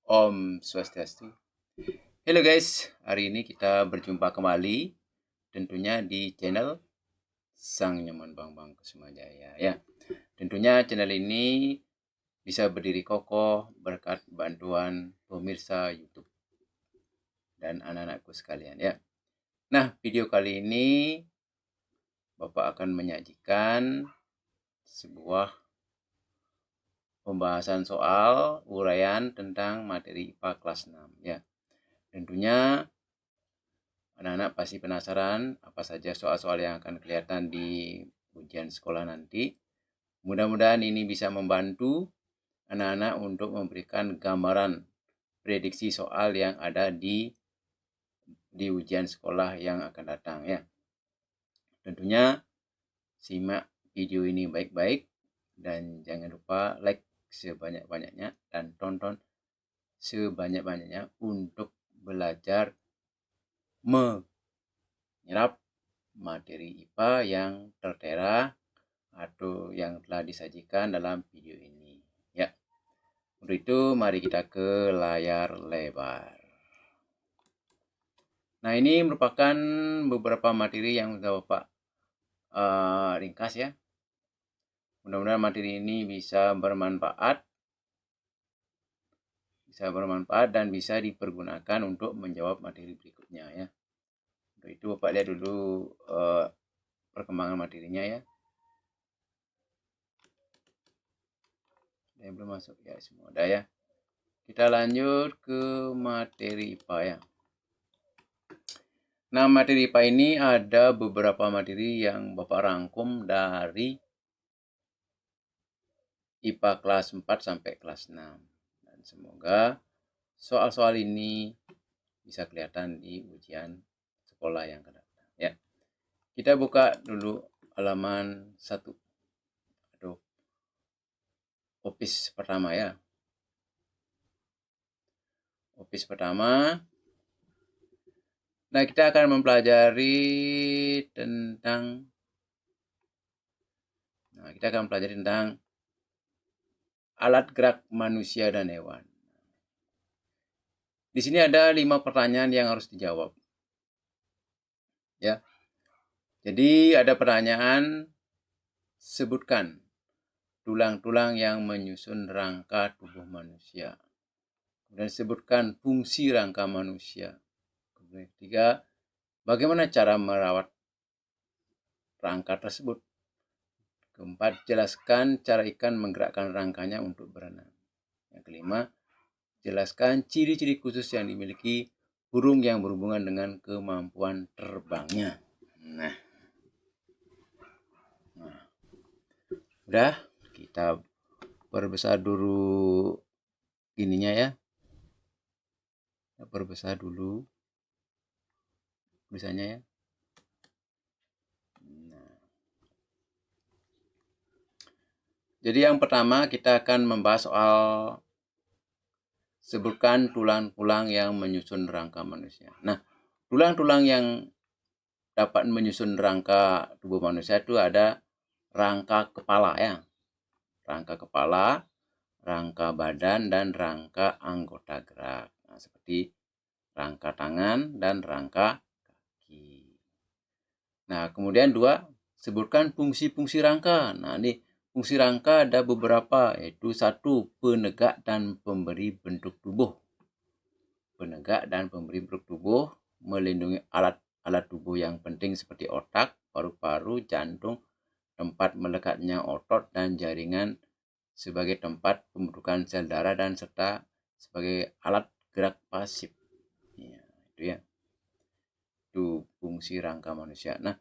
Om Swastiastu. Halo guys, hari ini kita berjumpa kembali tentunya di channel Sang Nyoman Bang Bang Kusumajaya ya. Tentunya channel ini bisa berdiri kokoh berkat bantuan pemirsa YouTube dan anak-anakku sekalian ya. Nah, video kali ini Bapak akan menyajikan sebuah pembahasan soal uraian tentang materi IPA kelas 6 ya. Tentunya anak-anak pasti penasaran apa saja soal-soal yang akan kelihatan di ujian sekolah nanti. Mudah-mudahan ini bisa membantu anak-anak untuk memberikan gambaran prediksi soal yang ada di ujian sekolah yang akan datang ya. Tentunya simak video ini baik-baik dan jangan lupa like sebanyak-banyaknya dan tonton sebanyak-banyaknya untuk belajar menyerap materi IPA yang tertera atau yang telah disajikan dalam video ini ya. Untuk itu mari kita ke layar lebar. Nah, ini merupakan beberapa materi yang sudah Bapak ringkas ya. Mudah-mudahan materi ini bisa bermanfaat dan bisa dipergunakan untuk menjawab materi berikutnya ya. Untuk itu Bapak lihat dulu perkembangan materinya ya. Yang belum masuk ya, semua udah ya. Kita lanjut ke materi IPA ya. Nah, materi IPA ini ada beberapa materi yang Bapak rangkum dari IPA kelas 4 sampai kelas 6. Dan semoga soal-soal ini bisa kelihatan di ujian sekolah yang akan datang ya. Kita buka dulu halaman 1. Aduh, opis pertama ya. Opis pertama. Nah, kita akan mempelajari tentang alat gerak manusia dan hewan. Di sini ada 5 pertanyaan yang harus dijawab. Ya. Jadi ada pertanyaan, sebutkan tulang-tulang yang menyusun rangka tubuh manusia. Kemudian sebutkan fungsi rangka manusia. Kemudian ketiga, bagaimana cara merawat rangka tersebut. Keempat, jelaskan cara ikan menggerakkan rangkanya untuk berenang. Yang kelima, jelaskan ciri-ciri khusus yang dimiliki burung yang berhubungan dengan kemampuan terbangnya. Nah, udah, kita perbesar dulu ininya ya. Kita perbesar dulu tulisannya ya. Nah. Jadi yang pertama kita akan membahas soal sebutkan tulang-tulang yang menyusun rangka manusia. Nah, tulang-tulang yang dapat menyusun rangka tubuh manusia itu ada rangka kepala ya. Rangka kepala, rangka badan, dan rangka anggota gerak. Nah, seperti rangka tangan dan rangka kaki. Nah, kemudian 2, sebutkan fungsi-fungsi rangka. Nah, ini fungsi rangka ada beberapa, yaitu 1, penegak dan pemberi bentuk tubuh. Penegak dan pemberi bentuk tubuh, melindungi alat tubuh yang penting seperti otak, paru-paru, jantung, tempat melekatnya otot dan jaringan sebagai tempat pembentukan sel darah dan serta sebagai alat gerak pasif. Ya, itu ya. Itu fungsi rangka manusia. Nah,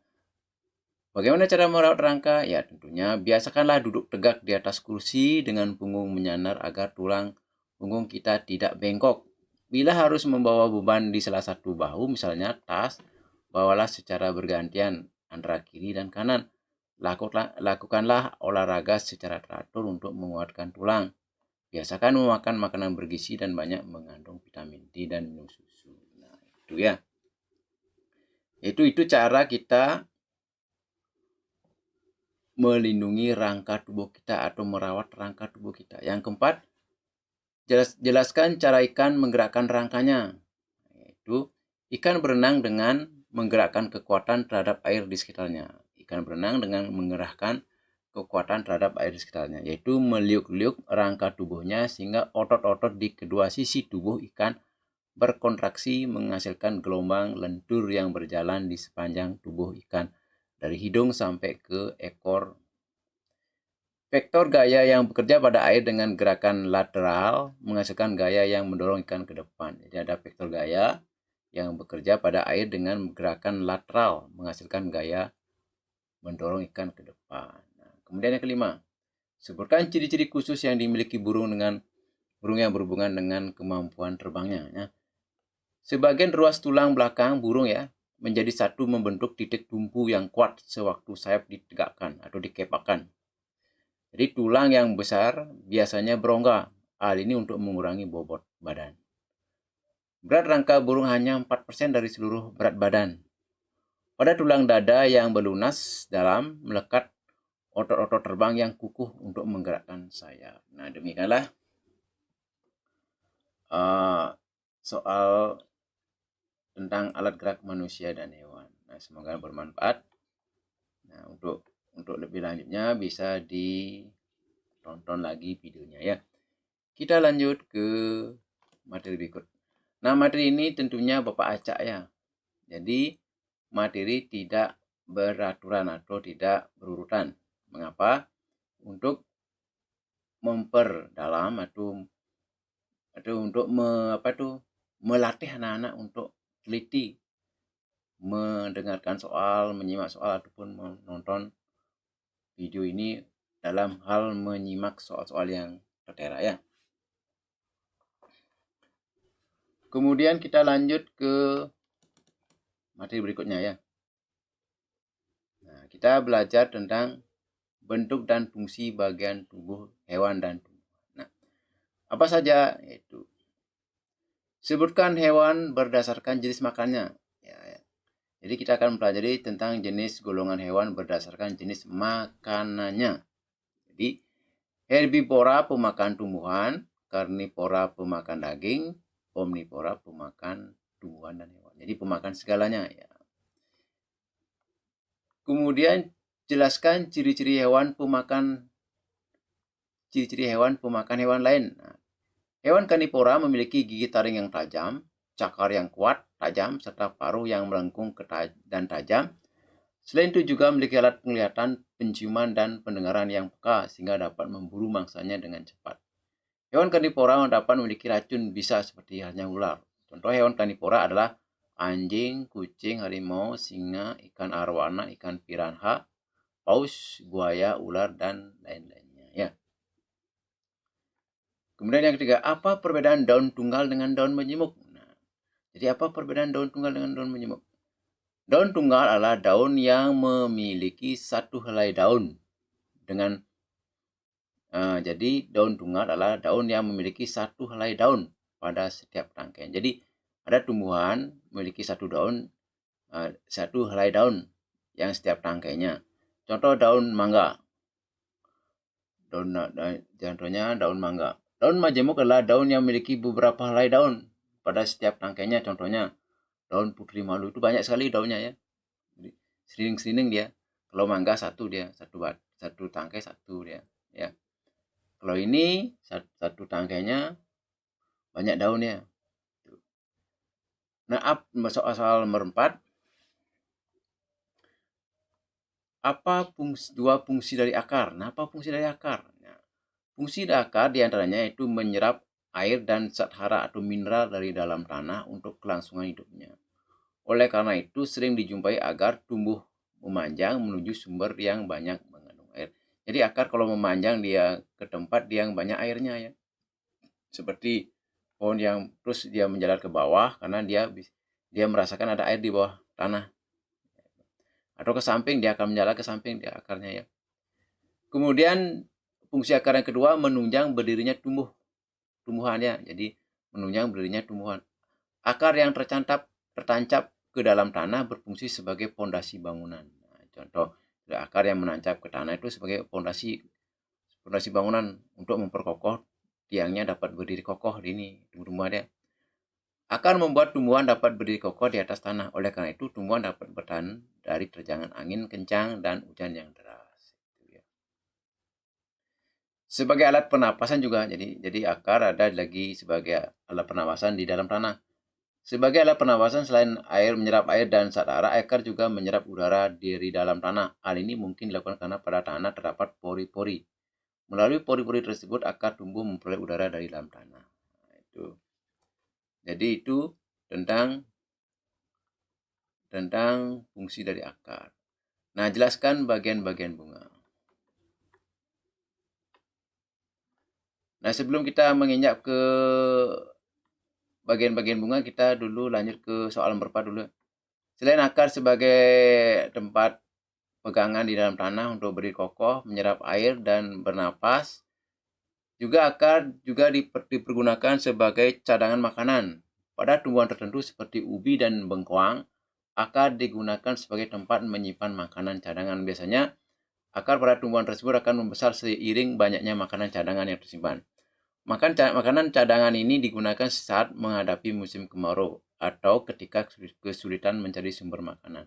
bagaimana cara merawat rangka? Ya, tentunya biasakanlah duduk tegak di atas kursi dengan punggung menyandar agar tulang punggung kita tidak bengkok. Bila harus membawa beban di salah satu bahu, misalnya tas, bawalah secara bergantian antara kiri dan kanan. Lakukanlah olahraga secara teratur untuk menguatkan tulang. Biasakan memakan makanan bergizi dan banyak mengandung vitamin D dan minum susu. Nah, itu ya. Itu cara kita melindungi rangka tubuh kita atau merawat rangka tubuh kita. Yang keempat, Jelaskan cara ikan menggerakkan rangkanya. Yaitu ikan berenang dengan menggerakkan kekuatan terhadap air di sekitarnya. Ikan berenang dengan mengerahkan kekuatan terhadap air di sekitarnya, yaitu meliuk-liuk rangka tubuhnya sehingga otot-otot di kedua sisi tubuh ikan berkontraksi menghasilkan gelombang lentur yang berjalan di sepanjang tubuh ikan dari hidung sampai ke ekor. Vektor gaya yang bekerja pada air dengan gerakan lateral menghasilkan gaya yang mendorong ikan ke depan. Jadi ada vektor gaya yang bekerja pada air dengan gerakan lateral menghasilkan gaya mendorong ikan ke depan. Nah, kemudian yang kelima, sebutkan ciri-ciri khusus yang dimiliki burung yang berhubungan dengan kemampuan terbangnya. Nah, sebagian ruas tulang belakang burung ya menjadi satu membentuk titik tumpu yang kuat sewaktu sayap ditegakkan atau dikepakkan. Jadi tulang yang besar biasanya berongga. Hal ini untuk mengurangi bobot badan. Berat rangka burung hanya 4% dari seluruh berat badan. Pada tulang dada yang berlunas dalam melekat otot-otot terbang yang kukuh untuk menggerakkan sayap. Nah, demikianlah soal tentang alat gerak manusia dan hewan. Nah, semoga bermanfaat. Nah, untuk lebih lanjutnya bisa ditonton lagi videonya ya. Kita lanjut ke materi berikut. Nah, materi ini tentunya Bapak acak ya. Jadi, materi tidak beraturan atau tidak berurutan. Mengapa? Untuk memperdalam atau untuk melatih anak-anak untuk teliti mendengarkan soal, menyimak soal ataupun menonton video ini dalam hal menyimak soal-soal yang tertera ya. Kemudian kita lanjut ke materi berikutnya ya. Nah, kita belajar tentang bentuk dan fungsi bagian tubuh hewan dan tumbuhan. Nah, apa saja? Yaitu sebutkan hewan berdasarkan jenis makannya. Ya. Jadi kita akan mempelajari tentang jenis golongan hewan berdasarkan jenis makanannya. Jadi herbivora pemakan tumbuhan, karnivora pemakan daging, omnivora pemakan tumbuhan dan hewan. Jadi pemakan segalanya ya. Kemudian jelaskan ciri-ciri hewan pemakan hewan lain. Nah, hewan karnivora memiliki gigi taring yang tajam, cakar yang kuat, tajam, serta paruh yang melengkung dan tajam. Selain itu juga memiliki alat penglihatan, penciuman, dan pendengaran yang peka sehingga dapat memburu mangsanya dengan cepat. Hewan karnivora dapat memiliki racun bisa seperti halnya ular. Contoh hewan karnivora adalah anjing, kucing, harimau, singa, ikan arwana, ikan piranha, paus, buaya, ular, dan lain-lainnya. Ya. Kemudian yang ketiga, apa perbedaan daun tunggal dengan daun menjemuk? Nah, jadi apa perbedaan daun tunggal dengan daun menjemuk? Daun tunggal adalah daun yang memiliki satu helai daun dengan jadi daun tunggal adalah daun yang memiliki satu helai daun pada setiap rangkaian. Jadi ada tumbuhan memiliki satu helai daun yang setiap rangkainya. Contoh daun mangga. Contohnya daun mangga. Daun majemuk adalah daun yang memiliki beberapa helai daun pada setiap rangkainya. Contohnya daun putri malu itu banyak sekali daunnya ya. Sering-sering dia. Kalau mangga satu dia, satu tangkai satu dia. Ya. Kalau ini satu tangkainya banyak daunnya. Nah, soal nomor 4. Apa dua fungsi dari akar? Nah, apa fungsi dari akar? Nah, fungsi dari akar diantaranya itu menyerap air dan zat hara atau mineral dari dalam tanah untuk kelangsungan hidupnya. Oleh karena itu sering dijumpai agar tumbuh memanjang menuju sumber yang banyak mengandung air. Jadi akar kalau memanjang dia ke tempat yang banyak airnya ya. Seperti pohon yang terus dia menjalar ke bawah karena dia merasakan ada air di bawah tanah. Atau ke samping dia akan menjalar ke samping dia akarnya ya. Kemudian fungsi akar yang kedua menunjang berdirinya tumbuhannya. Jadi menunjang berdirinya tumbuhan. Akar yang tertancap ke dalam tanah berfungsi sebagai pondasi bangunan. Nah, contoh akar yang menancap ke tanah itu sebagai pondasi bangunan untuk memperkokoh tiangnya dapat berdiri kokoh di ini tumbuh-tumbuhan ya. Akan membuat tumbuhan dapat berdiri kokoh di atas tanah. Oleh karena itu, tumbuhan dapat bertahan dari terjangan angin kencang dan hujan yang deras. Ya. Sebagai alat pernapasan juga, jadi akar ada lagi sebagai alat pernapasan di dalam tanah. Sebagai alat pernapasan selain air menyerap air dan saat arah, akar juga menyerap udara dari dalam tanah. Hal ini mungkin dilakukan karena pada tanah terdapat pori-pori. Melalui pori-pori tersebut, akar tumbuh memperoleh udara dari dalam tanah. Nah, itu. Jadi itu tentang fungsi dari akar. Nah, jelaskan bagian-bagian bunga. Nah, sebelum kita menginjak ke bagian-bagian bunga, kita dulu lanjut ke soal nomor 4 dulu. Selain akar sebagai tempat pegangan di dalam tanah untuk berdiri kokoh, menyerap air, dan bernapas, juga akar juga dipergunakan sebagai cadangan makanan. Pada tumbuhan tertentu seperti ubi dan bengkoang, akar digunakan sebagai tempat menyimpan makanan cadangan. Biasanya, akar pada tumbuhan tersebut akan membesar seiring banyaknya makanan cadangan yang tersimpan. Makanan cadangan ini digunakan saat menghadapi musim kemarau atau ketika kesulitan mencari sumber makanan.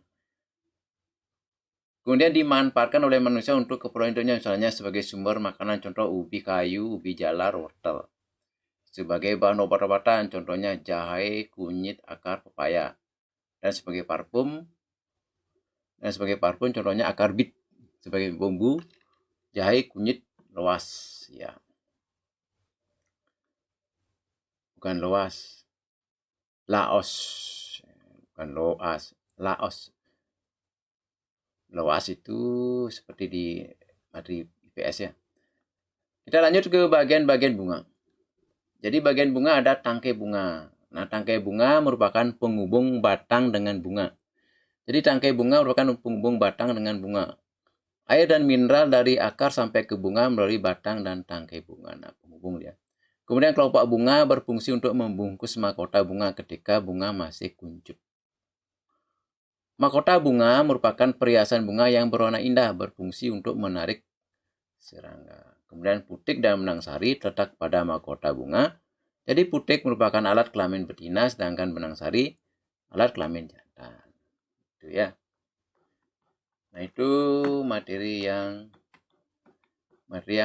Kemudian dimanfaatkan oleh manusia untuk keperluan hidupnya, misalnya sebagai sumber makanan, contoh ubi kayu, ubi jalar, wortel. Sebagai bahan obat-obatan, contohnya jahe, kunyit, akar pepaya. Dan sebagai parfum, contohnya akar bit. Sebagai bumbu, jahe, kunyit, loas. Ya. Bukan loas. Laos. Bukan loas. Laos. Loas itu seperti di materi IPS ya. Kita lanjut ke bagian-bagian bunga. Jadi bagian bunga ada tangkai bunga. Nah, tangkai bunga merupakan penghubung batang dengan bunga. Jadi tangkai bunga merupakan penghubung batang dengan bunga. Air dan mineral dari akar sampai ke bunga melalui batang dan tangkai bunga. Nah, penghubung dia. Kemudian kelopak bunga berfungsi untuk membungkus mahkota bunga ketika bunga masih kuncup. Mahkota bunga merupakan perhiasan bunga yang berwarna indah, berfungsi untuk menarik serangga. Kemudian putik dan benang sari terletak pada mahkota bunga. Jadi putik merupakan alat kelamin betina, sedangkan benang sari alat kelamin jantan. Itu ya. Nah, itu materi yang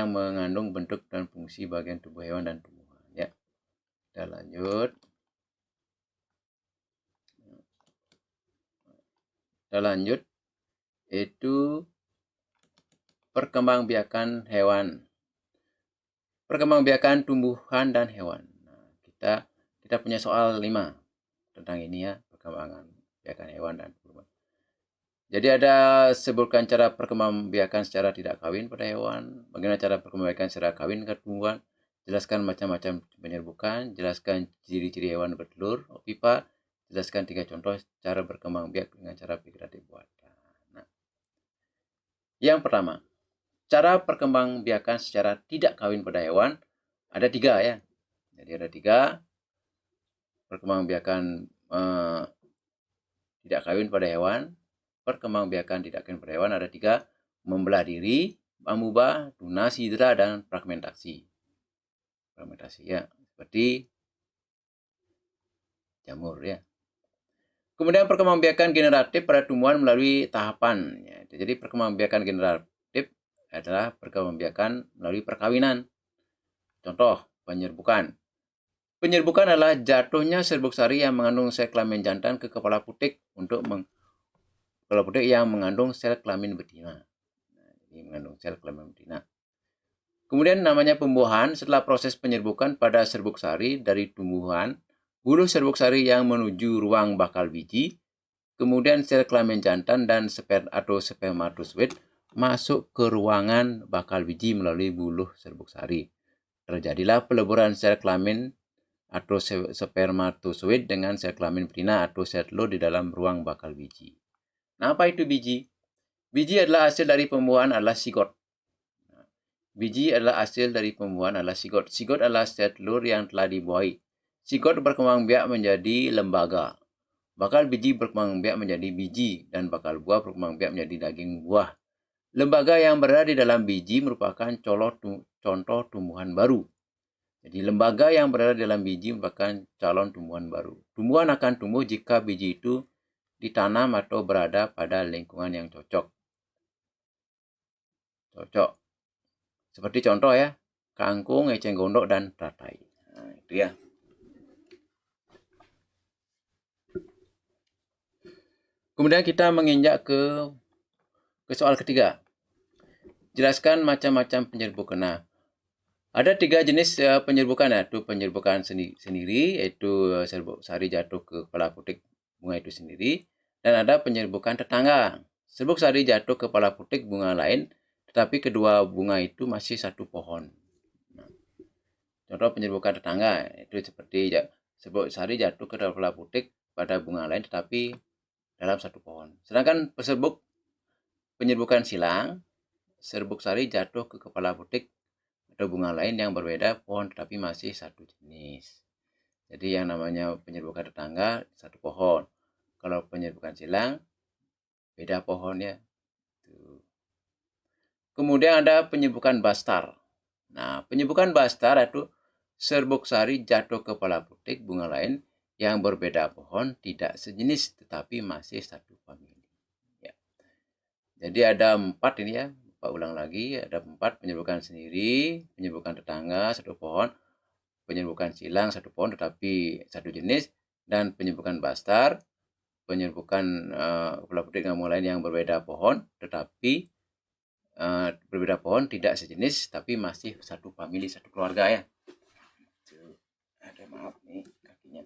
mengandung bentuk dan fungsi bagian tubuh hewan dan tumbuhan. Ya, kita lanjut. Itu perkembangbiakan hewan. Perkembangbiakan tumbuhan dan hewan. Nah, kita punya soal 5 tentang ini ya, perkembangbiakan hewan dan tumbuhan. Jadi ada sebutkan cara perkembangbiakan secara tidak kawin pada hewan, bagaimana cara perkembangbiakan secara kawin ke tumbuhan, jelaskan macam-macam penyerbukan, jelaskan ciri-ciri hewan bertelur, ovipa, jelaskan 3 contoh cara berkembang biak dengan cara vegetasi buatan. Nah, yang pertama, cara perkembangbiakan secara tidak kawin pada hewan ada 3 ya. Jadi ada 3 perkembangbiakan tidak kawin pada hewan. Perkembangbiakan tidak kawin pada hewan ada 3, membelah diri, amuba, tunas hidra, dan fragmentasi. Fragmentasi ya, seperti jamur ya. Kemudian perkembangbiakan generatif pada tumbuhan melalui tahapan. Ya. Jadi perkembangbiakan generatif adalah perkembangbiakan melalui perkawinan. Contoh, penyerbukan. Penyerbukan adalah jatuhnya serbuk sari yang mengandung sel kelamin jantan ke kepala putik kepala putik yang mengandung sel kelamin betina. Nah, ini mengandung sel kelamin betina. Kemudian namanya pembuahan setelah proses penyerbukan pada serbuk sari dari tumbuhan, bulu serbuk sari yang menuju ruang bakal biji, kemudian sel kelamin jantan dan spermatozoid masuk ke ruangan bakal biji melalui buluh serbuk sari. Terjadilah peleburan sel kelamin atau spermatozoid dengan sel kelamin betina atau sel telur di dalam ruang bakal biji. Nah, apa itu biji? Biji adalah hasil dari pembuahan adalah sigot. Biji adalah hasil dari pembuahan adalah sigot. Sigot adalah sel telur yang telah dibuahi. Sigot berkembang biak menjadi lembaga. Bakal biji berkembang biak menjadi biji dan bakal buah berkembang biak menjadi daging buah. Lembaga yang berada di dalam biji merupakan contoh tumbuhan baru. Jadi lembaga yang berada dalam biji merupakan calon tumbuhan baru. Tumbuhan akan tumbuh jika biji itu ditanam atau berada pada lingkungan yang cocok. Seperti contoh ya, kangkung, eceng gondok, dan teratai. Nah, itu ya. Kemudian kita menginjak ke soal ketiga. Jelaskan macam-macam penyerbukan. Nah, ada 3 jenis penyerbukan, yaitu penyerbukan sendiri, yaitu serbuk sari jatuh ke kepala putik bunga itu sendiri, dan ada penyerbukan tetangga. Serbuk sari jatuh ke kepala putik bunga lain, tetapi kedua bunga itu masih satu pohon. Nah, contoh penyerbukan tetangga itu seperti serbuk sari jatuh ke kepala putik pada bunga lain, tetapi dalam satu pohon. Sedangkan penyerbukan silang, serbuk sari jatuh ke kepala putik atau bunga lain yang berbeda pohon tetapi masih satu jenis. Jadi yang namanya penyerbukan tetangga satu pohon. Kalau penyerbukan silang beda pohon ya. Kemudian ada penyerbukan bastar. Nah, penyerbukan bastar itu serbuk sari jatuh ke kepala putik bunga lain yang berbeda pohon, tidak sejenis tetapi masih satu famili. Ya. Jadi ada 4 ini ya. Pak ulang lagi, ada 4 penyerbukan sendiri, penyerbukan tetangga satu pohon, penyerbukan silang satu pohon tetapi satu jenis, dan penyerbukan bastar, penyerbukan kepala putik dengan lain yang berbeda pohon tetapi berbeda pohon tidak sejenis tapi masih satu famili, satu keluarga ya. Ada maaf nih kakinya.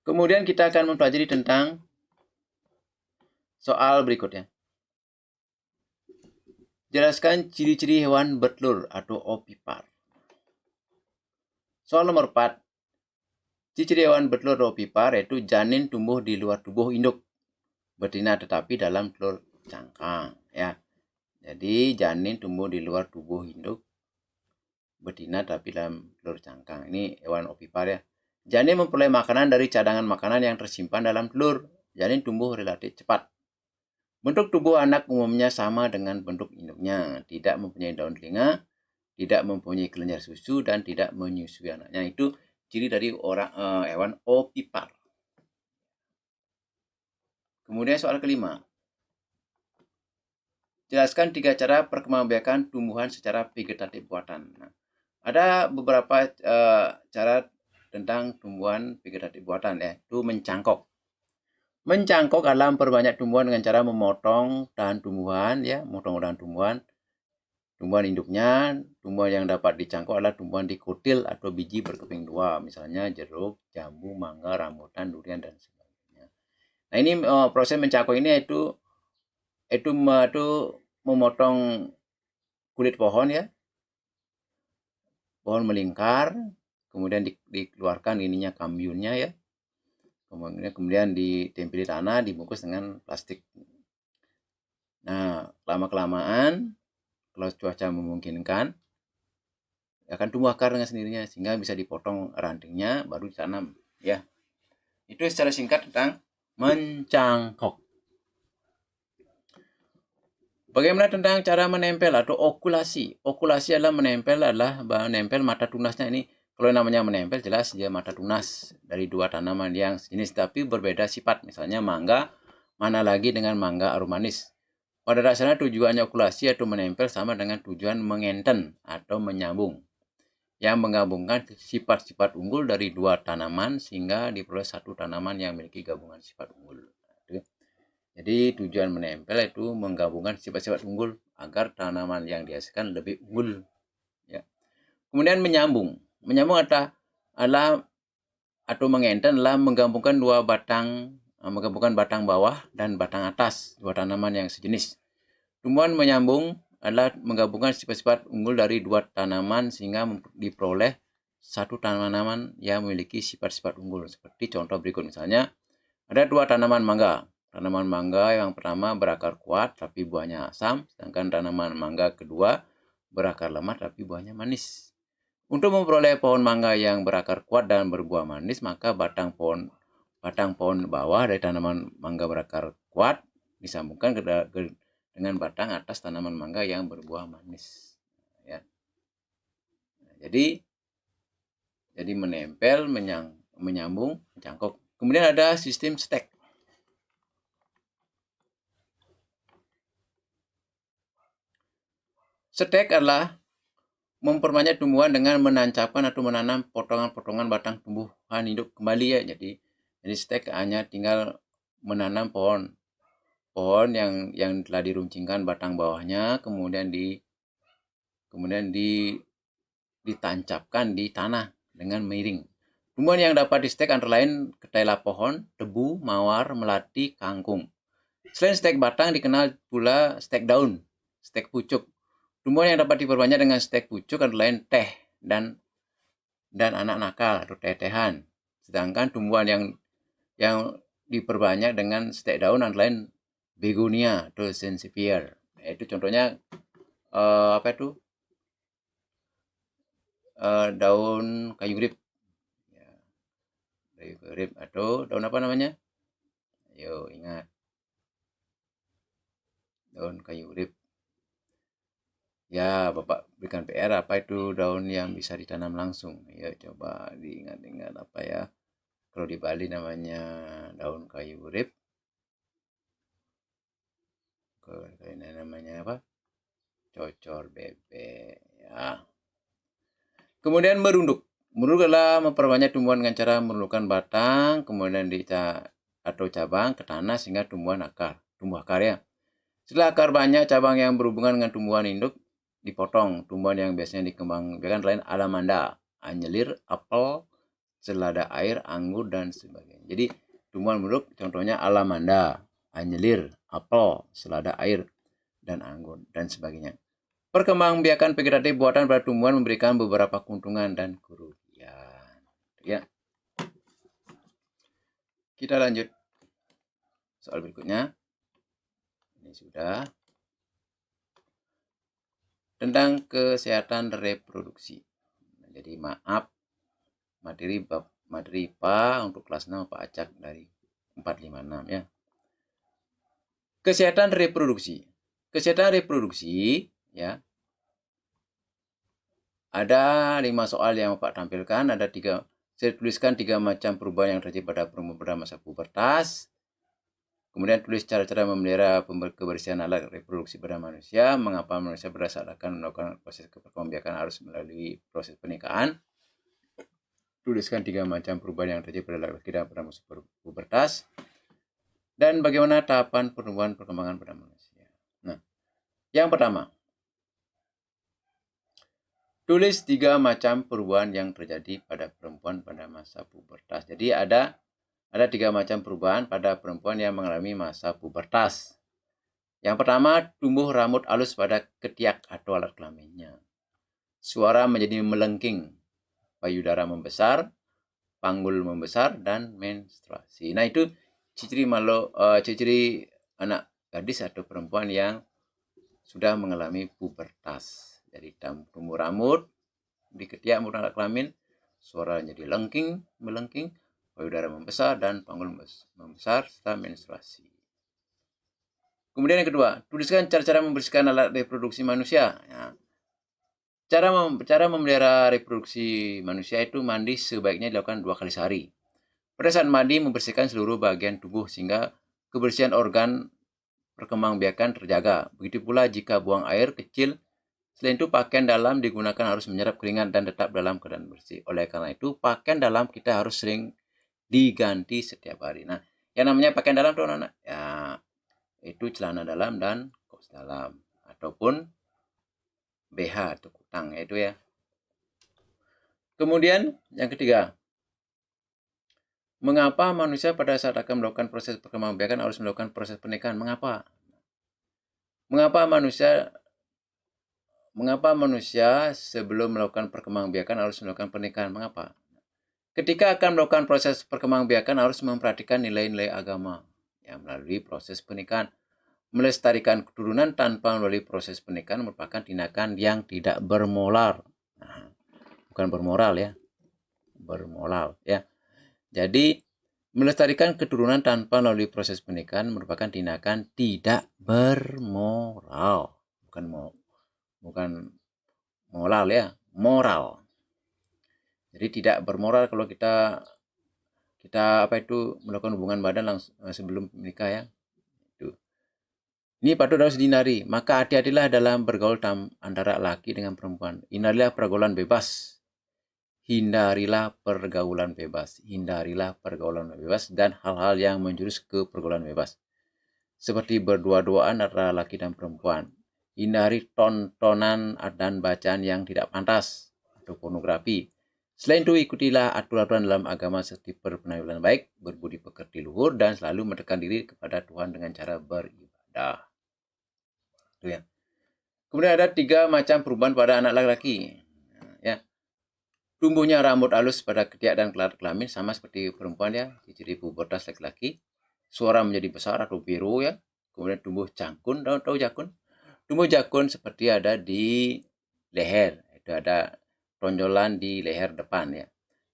Kemudian kita akan mempelajari tentang soal berikutnya. Jelaskan ciri-ciri hewan bertelur atau ovipar. Soal nomor 4. Ciri-ciri hewan bertelur atau ovipar yaitu janin tumbuh di luar tubuh induk betina tetapi dalam telur cangkang ya. Jadi janin tumbuh di luar tubuh induk betina tapi dalam telur cangkang. Ini hewan ovipar ya. Janin memperoleh makanan dari cadangan makanan yang tersimpan dalam telur. Janin tumbuh relatif cepat. Bentuk tubuh anak umumnya sama dengan bentuk induknya. Tidak mempunyai daun telinga, tidak mempunyai kelenjar susu, dan tidak menyusui anaknya. Itu ciri dari hewan ovipar. Kemudian soal kelima. Jelaskan 3 cara perkembangbiakan tumbuhan secara vegetatif buatan. Nah, ada beberapa cara tentang tumbuhan vegetatif buatan yaitu mencangkok. Mencangkok adalah memperbanyak tumbuhan dengan cara memotong dahan tumbuhan ya, memotong dahan tumbuhan. Tumbuhan induknya, tumbuhan yang dapat dicangkok adalah tumbuhan dikutil atau biji berkeping 2, misalnya jeruk, jambu, mangga, rambutan, durian, dan sebagainya. Nah, ini proses mencangkok ini yaitu memotong kulit pohon ya, pohon melingkar, kemudian dikeluarkan ininya kambiunnya ya, kemudian ditempel di tanah, dibungkus dengan plastik. Nah, lama-kelamaan kalau cuaca memungkinkan akan tumbuh akar dengan sendirinya sehingga bisa dipotong rantingnya baru ditanam ya. Itu secara singkat tentang mencangkok. Bagaimana tentang cara menempel atau okulasi? Okulasi adalah menempel mata tunasnya ini. Kalau namanya menempel jelas dia mata tunas dari 2 tanaman yang sejenis tapi berbeda sifat. Misalnya mangga, mana lagi dengan mangga aromanis. Pada dasarnya tujuannya okulasi atau menempel sama dengan tujuan mengenten atau menyambung, yang menggabungkan sifat-sifat unggul dari 2 tanaman sehingga diperoleh satu tanaman yang memiliki gabungan sifat unggul. Jadi tujuan menempel itu menggabungkan sifat-sifat unggul agar tanaman yang dihasilkan lebih unggul. Ya. Kemudian menyambung. Menyambung adalah atau mengenten adalah menggabungkan menggabungkan batang bawah dan batang atas 2 tanaman yang sejenis. Tumbuhan menyambung adalah menggabungkan sifat-sifat unggul dari 2 tanaman sehingga diperoleh satu tanaman yang memiliki sifat-sifat unggul. Seperti contoh berikut misalnya, ada 2 tanaman mangga. Tanaman mangga yang pertama berakar kuat tapi buahnya asam, sedangkan tanaman mangga kedua berakar lemah tapi buahnya manis. Untuk memperoleh pohon mangga yang berakar kuat dan berbuah manis, maka batang pohon bawah dari tanaman mangga berakar kuat disambungkan ke, dengan batang atas tanaman mangga yang berbuah manis. Ya. Jadi menempel, menyambung, mencangkok. Kemudian ada sistem stek. Stek adalah memperbanyak tumbuhan dengan menancapkan atau menanam potongan-potongan batang tumbuhan hidup kembali ya. Jadi stek hanya tinggal menanam pohon yang telah diruncingkan batang bawahnya, kemudian ditancapkan di tanah dengan miring. Tumbuhan yang dapat di stek antara lain ketela pohon, tebu, mawar, melati, kangkung. Selain stek batang dikenal pula stek daun, stek pucuk. Tumbuhan yang dapat diperbanyak dengan stek pucuk antara lain teh dan anak nakal atau teh-tehan. Sedangkan tumbuhan yang diperbanyak dengan stek daun antara lain begonia atau sansevieria. Itu contohnya daun kayu urip. Kayu urip atau daun apa namanya? Ayo ingat. Daun kayu urip. Ya, Bapak berikan PR apa itu daun yang bisa ditanam langsung. Ya, coba diingat-ingat apa ya. Kalau di Bali namanya daun kayu urip. Kalau ini namanya apa? Cocor bebek. Ya. Kemudian merunduk. Merunduk adalah memperbanyak tumbuhan dengan cara merundukkan batang, kemudian atau cabang ke tanah sehingga tumbuh akar ya. Setelah akar banyak, cabang yang berhubungan dengan tumbuhan induk dipotong. Tumbuhan yang biasanya dikembangbiakan lain alamanda, anjelir, apel, selada air, anggur, dan sebagainya. Jadi tumbuhan merunduk contohnya alamanda, anjelir, apel, selada air, dan anggur, dan sebagainya. Perkembangbiakan vegetatif buatan pada tumbuhan memberikan beberapa keuntungan dan kerugian. Ya. Kita lanjut soal berikutnya. Ini sudah. Tentang kesehatan reproduksi. Jadi maaf, materi IPA untuk kelas 6 Pak Acak dari 456 ya. Kesehatan reproduksi. Kesehatan reproduksi ya. Ada 5 soal yang Bapak tampilkan, saya tuliskan 3 macam perubahan yang terjadi pada perempuan pada masa pubertas. Kemudian tulis cara-cara memelihara kebersihan alat reproduksi pada manusia, mengapa manusia berdasarkan melakukan proses perkembangbiakan harus melalui proses pernikahan. Tuliskan 3 macam perubahan yang terjadi pada laki-laki dan pada masa pubertas. Dan bagaimana tahapan pertumbuhan perkembangan pada manusia. Nah, yang pertama, tulis 3 macam perubahan yang terjadi pada perempuan pada masa pubertas. Jadi ada 3 macam perubahan pada perempuan yang mengalami masa pubertas. Yang pertama, tumbuh rambut halus pada ketiak atau alat kelaminnya. Suara menjadi melengking, payudara membesar, panggul membesar, dan menstruasi. Nah, itu ciri anak gadis atau perempuan yang sudah mengalami pubertas. Jadi tumbuh rambut di ketiak maupun alat kelamin, suara jadi melengking, payudara membesar, dan panggul membesar, serta menstruasi. Kemudian yang kedua, tuliskan cara-cara membersihkan alat reproduksi manusia. Ya. Cara memelihara reproduksi manusia itu mandi sebaiknya dilakukan 2 kali sehari. Pada saat mandi, membersihkan seluruh bagian tubuh sehingga kebersihan organ perkembangbiakan terjaga. Begitu pula jika buang air kecil. Selain itu, pakaian dalam digunakan harus menyerap keringat dan tetap dalam keadaan bersih. Oleh karena itu, pakaian dalam kita harus sering diganti setiap hari. Nah, yang namanya pakaian dalam itu anak-anak, ya itu celana dalam dan kaos dalam ataupun BH atau kutang itu ya. Kemudian yang ketiga, mengapa manusia pada saat akan melakukan proses perkembangbiakan harus melakukan proses pernikahan? Mengapa? Mengapa manusia sebelum melakukan perkembangbiakan harus melakukan pernikahan? Mengapa? Ketika akan melakukan proses perkembangbiakan harus memperhatikan nilai-nilai agama yang melalui proses pernikahan. Melestarikan keturunan tanpa melalui proses pernikahan merupakan tindakan yang tidak bermoral. Nah, bukan bermoral ya, bermoral ya. Jadi melestarikan keturunan tanpa melalui proses pernikahan merupakan tindakan tidak bermoral, bukan moral ya, moral. Jadi tidak bermoral kalau kita melakukan hubungan badan langsung sebelum menikah ya. Itu. Ini patut harus dihindari. Maka hati-hatilah dalam bergaul antara laki dengan perempuan. Hindarilah pergaulan bebas. Hindarilah pergaulan bebas. Hindarilah pergaulan bebas dan hal-hal yang menjurus ke pergaulan bebas. Seperti berdua-duaan antara laki dan perempuan. Hindari tontonan dan bacaan yang tidak pantas atau pornografi. Selain itu, ikutilah aturan dalam agama seperti berpenampilan baik, berbudi pekerti luhur, dan selalu mendekatkan diri kepada Tuhan dengan cara beribadah. Itu ya. Kemudian ada 3 macam perubahan pada anak laki-laki. Ya. Tumbuhnya rambut halus pada ketiak dan kelamin sama seperti perempuan ya, ciri pubertas laki-laki. Suara menjadi besar atau biru ya. Kemudian tumbuh cangkun, tahu jakun? Tumbuh jakun seperti ada di leher, itu ada tonjolan di leher depan ya.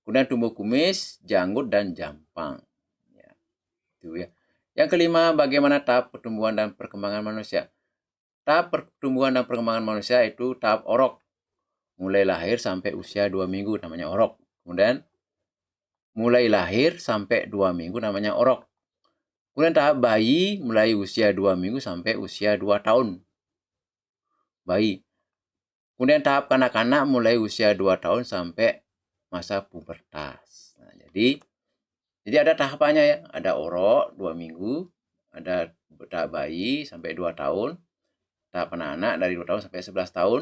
Kemudian tumbuh kumis, janggut dan jampang. Ya, itu ya. Yang kelima, bagaimana tahap pertumbuhan dan perkembangan manusia? Tahap pertumbuhan dan perkembangan manusia itu tahap orok. Mulai lahir sampai usia 2 minggu namanya orok. Kemudian mulai lahir sampai 2 minggu namanya orok. Kemudian tahap bayi mulai usia 2 minggu sampai usia 2 tahun. Bayi. Kemudian tahap kanak-kanak mulai usia 2 tahun sampai masa pubertas. Nah, jadi ada tahapannya ya. Ada orok 2 minggu, ada tahap bayi sampai 2 tahun, tahap anak-anak dari 2 tahun sampai 11 tahun,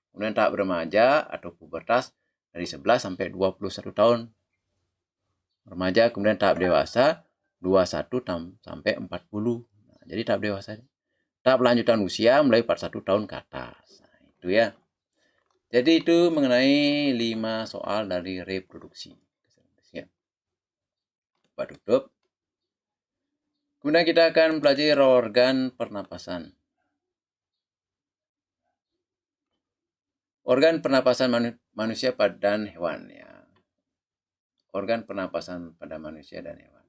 kemudian tahap remaja atau pubertas dari 11 sampai 21 tahun. Remaja, kemudian tahap dewasa 21 sampai 40. Nah, jadi tahap dewasa. Tahap lanjutan usia mulai 41 tahun ke atas. Nah, itu ya. Jadi itu mengenai 5 soal dari reproduksi. Ya. Pak tutup. Kemudian kita akan mempelajari organ pernapasan. Organ pernapasan manusia dan hewan ya. Organ pernapasan pada manusia dan hewan.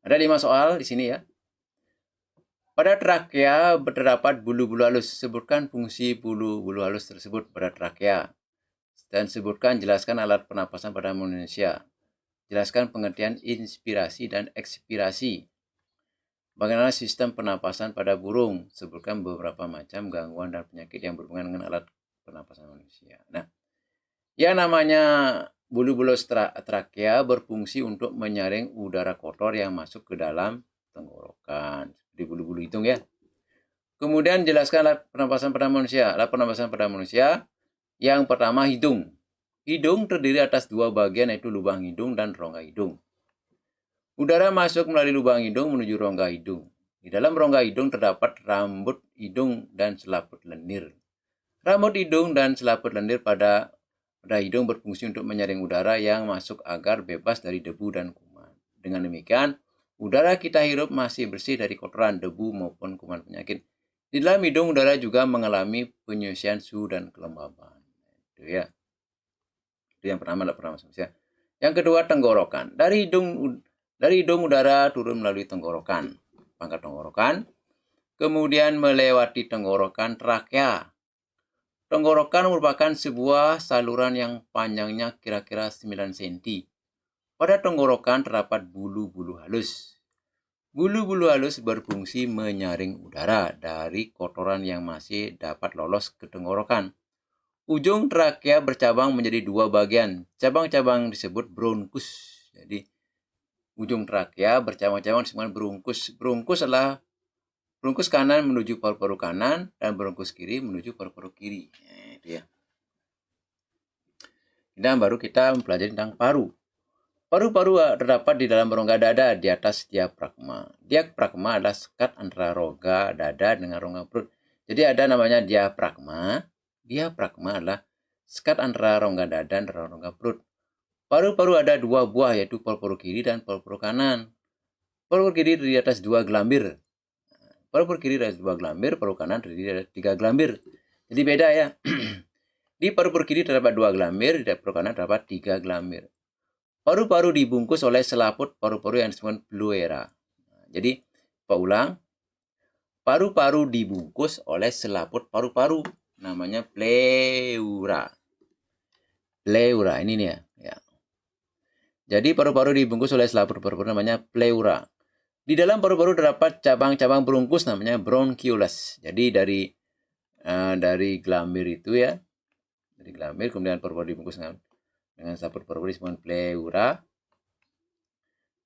Ada 5 soal di sini ya. Pada trakea terdapat bulu-bulu halus. Sebutkan fungsi bulu-bulu halus tersebut pada trakea. Dan jelaskan alat pernapasan pada manusia. Jelaskan pengertian inspirasi dan ekspirasi. Bagaimana sistem pernapasan pada burung? Sebutkan beberapa macam gangguan dan penyakit yang berhubungan dengan alat pernapasan manusia. Nah, yang namanya bulu-bulu trakea berfungsi untuk menyaring udara kotor yang masuk ke dalam tenggorokan. Di bulu-bulu hidung ya. Kemudian jelaskan alat pernapasan pada manusia. Alat pernapasan pada manusia yang pertama hidung. Hidung terdiri atas 2 bagian yaitu lubang hidung dan rongga hidung. Udara masuk melalui lubang hidung menuju rongga hidung. Di dalam rongga hidung terdapat rambut hidung dan selaput lendir. Rambut hidung dan selaput lendir pada hidung berfungsi untuk menyaring udara yang masuk agar bebas dari debu dan kuman. Dengan demikian, udara kita hirup masih bersih dari kotoran, debu maupun kuman penyakit. Di dalam hidung udara juga mengalami penyusian suhu dan kelembaban. Itu ya. Itu yang pertama adalah pernapasan manusia. Yang kedua tenggorokan. Dari hidung udara turun melalui tenggorokan, pangkal tenggorokan, kemudian melewati tenggorokan trakea. Tenggorokan merupakan sebuah saluran yang panjangnya kira-kira 9 cm. Pada tenggorokan terdapat bulu-bulu halus. Bulu-bulu halus berfungsi menyaring udara dari kotoran yang masih dapat lolos ke tenggorokan. Ujung trakea bercabang menjadi 2 bagian. Cabang-cabang disebut bronkus. Jadi, ujung trakea bercabang-cabang disebut bronkus. Bronkus kanan menuju paru-paru kanan dan bronkus kiri menuju paru-paru kiri. Nah, itu ya. Dan baru kita mempelajari tentang paru. Paru-paru terdapat di dalam rongga dada di atas diafragma. Diafragma adalah sekat antara rongga dada dengan rongga perut. Jadi ada namanya diafragma. Diafragma adalah sekat antara rongga dada dan rongga perut. Paru-paru ada 2 buah yaitu paru-paru kiri dan paru-paru kanan. Paru-paru kiri terdiri atas 2 gelambir. Paru-paru kiri ada 2 gelambir, paru kanan terdiri atas 3 gelambir. Jadi beda ya. Di paru-paru kiri terdapat 2 gelambir, di paru kanan terdapat 3 gelambir. Paru-paru dibungkus oleh selaput paru-paru yang disebut pleura. Jadi, Pak ulang. Paru-paru dibungkus oleh selaput paru-paru. Namanya pleura. Pleura, ini nih ya. Jadi paru-paru dibungkus oleh selaput paru-paru namanya pleura. Di dalam paru-paru terdapat cabang-cabang berungkus namanya bronchioles. Jadi dari gelambir itu ya, dari gelambir kemudian paru-paru dibungkus dengan selaput paru-paru disebut pleura.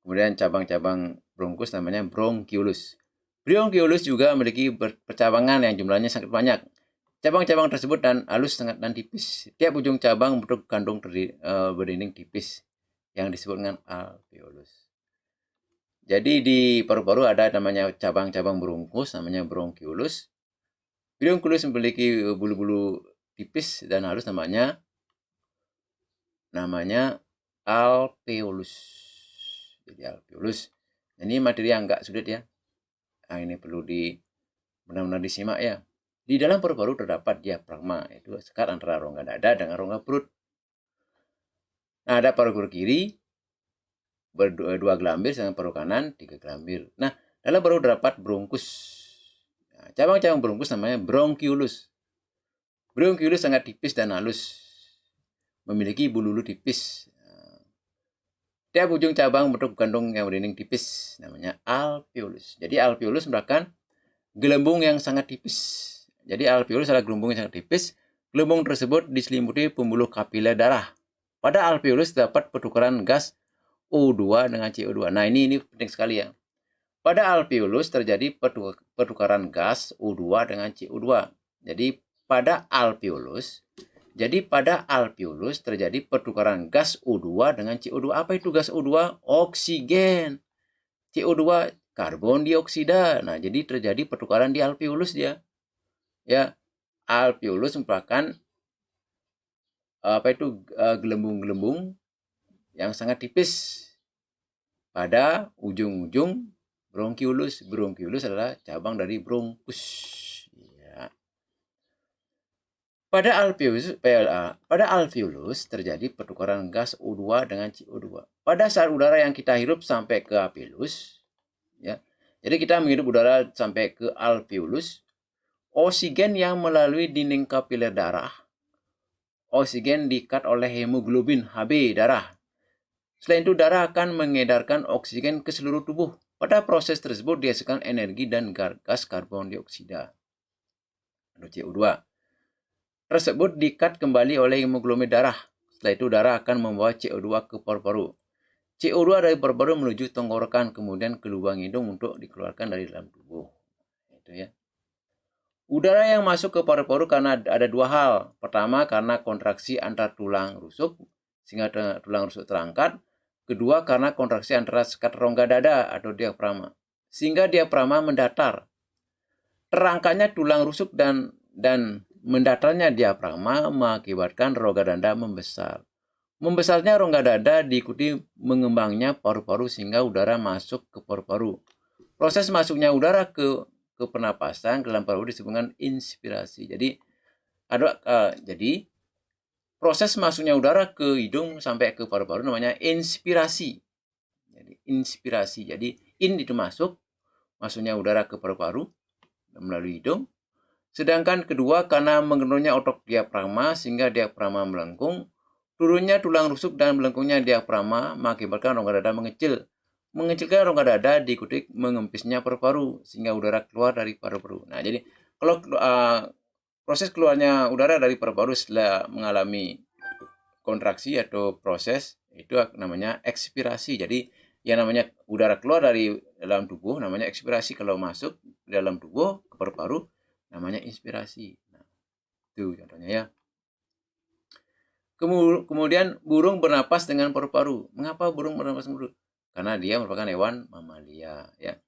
Kemudian cabang-cabang bronkus namanya bronchiolus. Bronchiolus juga memiliki percabangan yang jumlahnya sangat banyak. Cabang-cabang tersebut halus sangat dan tipis. Tiap ujung cabang bentuk kandung berdinding tipis yang disebut dengan alveolus. Jadi di paru-paru ada namanya cabang-cabang berungkus namanya bronchiolus. Bronchiolus memiliki bulu-bulu tipis dan halus namanya alveolus. Jadi alveolus. Ini materi yang enggak sulit ya. Nah, ini perlu benar-benar disimak ya. Di dalam paru-paru terdapat diafragma, itu sekat antara rongga dada dengan rongga perut. Nah, ada paru-paru kiri, berdua gelambir, sedangkan paru kanan 3 gelambir. Nah, dalam paru terdapat bronkus. Nah, cabang-cabang bronkus namanya bronchiolus. Bronchiolus sangat tipis dan halus, memiliki bulu-bulu tipis. Tiap ujung cabang bentuk kandung yang berdinding tipis, namanya alveolus. Jadi alveolus merupakan gelembung yang sangat tipis. Jadi alveolus adalah gelembung yang sangat tipis. Gelembung tersebut diselimuti pembuluh kapiler darah. Pada alveolus terdapat pertukaran gas O2 dengan CO2. Nah, ini penting sekali ya. Pada alveolus terjadi pertukaran gas O2 dengan CO2. Jadi pada alveolus terjadi pertukaran gas O2 dengan CO2. Apa itu gas O2? Oksigen. CO2 karbon dioksida. Nah, jadi terjadi pertukaran di alveolus dia. Ya, alveolus merupakan gelembung-gelembung yang sangat tipis pada ujung-ujung bronchiolus. Bronchiolus adalah cabang dari bronkus. Ya. Pada alveolus terjadi pertukaran gas O2 dengan CO2. Pada saat udara yang kita hirup sampai ke alveolus, ya. Jadi kita menghirup udara sampai ke alveolus, oksigen yang melalui dinding kapiler darah, oksigen diikat oleh hemoglobin Hb darah. Selain itu, darah akan mengedarkan oksigen ke seluruh tubuh. Pada proses tersebut dihasilkan energi dan gas karbon dioksida atau CO2. Tersebut diikat kembali oleh hemoglobin darah. Setelah itu darah akan membawa CO2 ke paru-paru. CO2 dari paru-paru menuju tenggorokan, kemudian ke lubang hidung untuk dikeluarkan dari dalam tubuh. Itu ya. Udara yang masuk ke paru-paru karena ada dua hal. Pertama, karena kontraksi antar tulang rusuk sehingga tulang rusuk terangkat. Kedua, karena kontraksi antara sekat rongga dada atau diafragma sehingga diafragma mendatar. Terangkatnya tulang rusuk dan mendatarnya diafragma mengakibatkan rongga dada membesar. Membesarnya rongga dada diikuti mengembangnya paru-paru sehingga udara masuk ke paru-paru. Proses masuknya udara ke pernapasan ke dalam paru-paru disebut dengan inspirasi. Jadi proses masuknya udara ke hidung sampai ke paru-paru namanya inspirasi. Jadi inspirasi. Jadi in itu masuknya udara ke paru-paru melalui hidung. Sedangkan kedua karena mengenurnya otot diafragma sehingga diafragma melengkung, turunnya tulang rusuk dan melengkungnya diafragma mengakibatkan rongga dada mengecil. Mengecilkan rongga dada diikuti mengempisnya paru-paru sehingga udara keluar dari paru-paru. Nah, jadi kalau proses keluarnya udara dari paru-paru setelah mengalami kontraksi atau proses itu namanya ekspirasi. Jadi yang namanya udara keluar dari dalam tubuh namanya ekspirasi. Kalau masuk ke dalam tubuh ke paru-paru namanya inspirasi. Nah, itu contohnya ya. Kemudian burung bernapas dengan paru-paru. Mengapa burung bernapas dengan paru-paru? Karena dia merupakan hewan mamalia ya.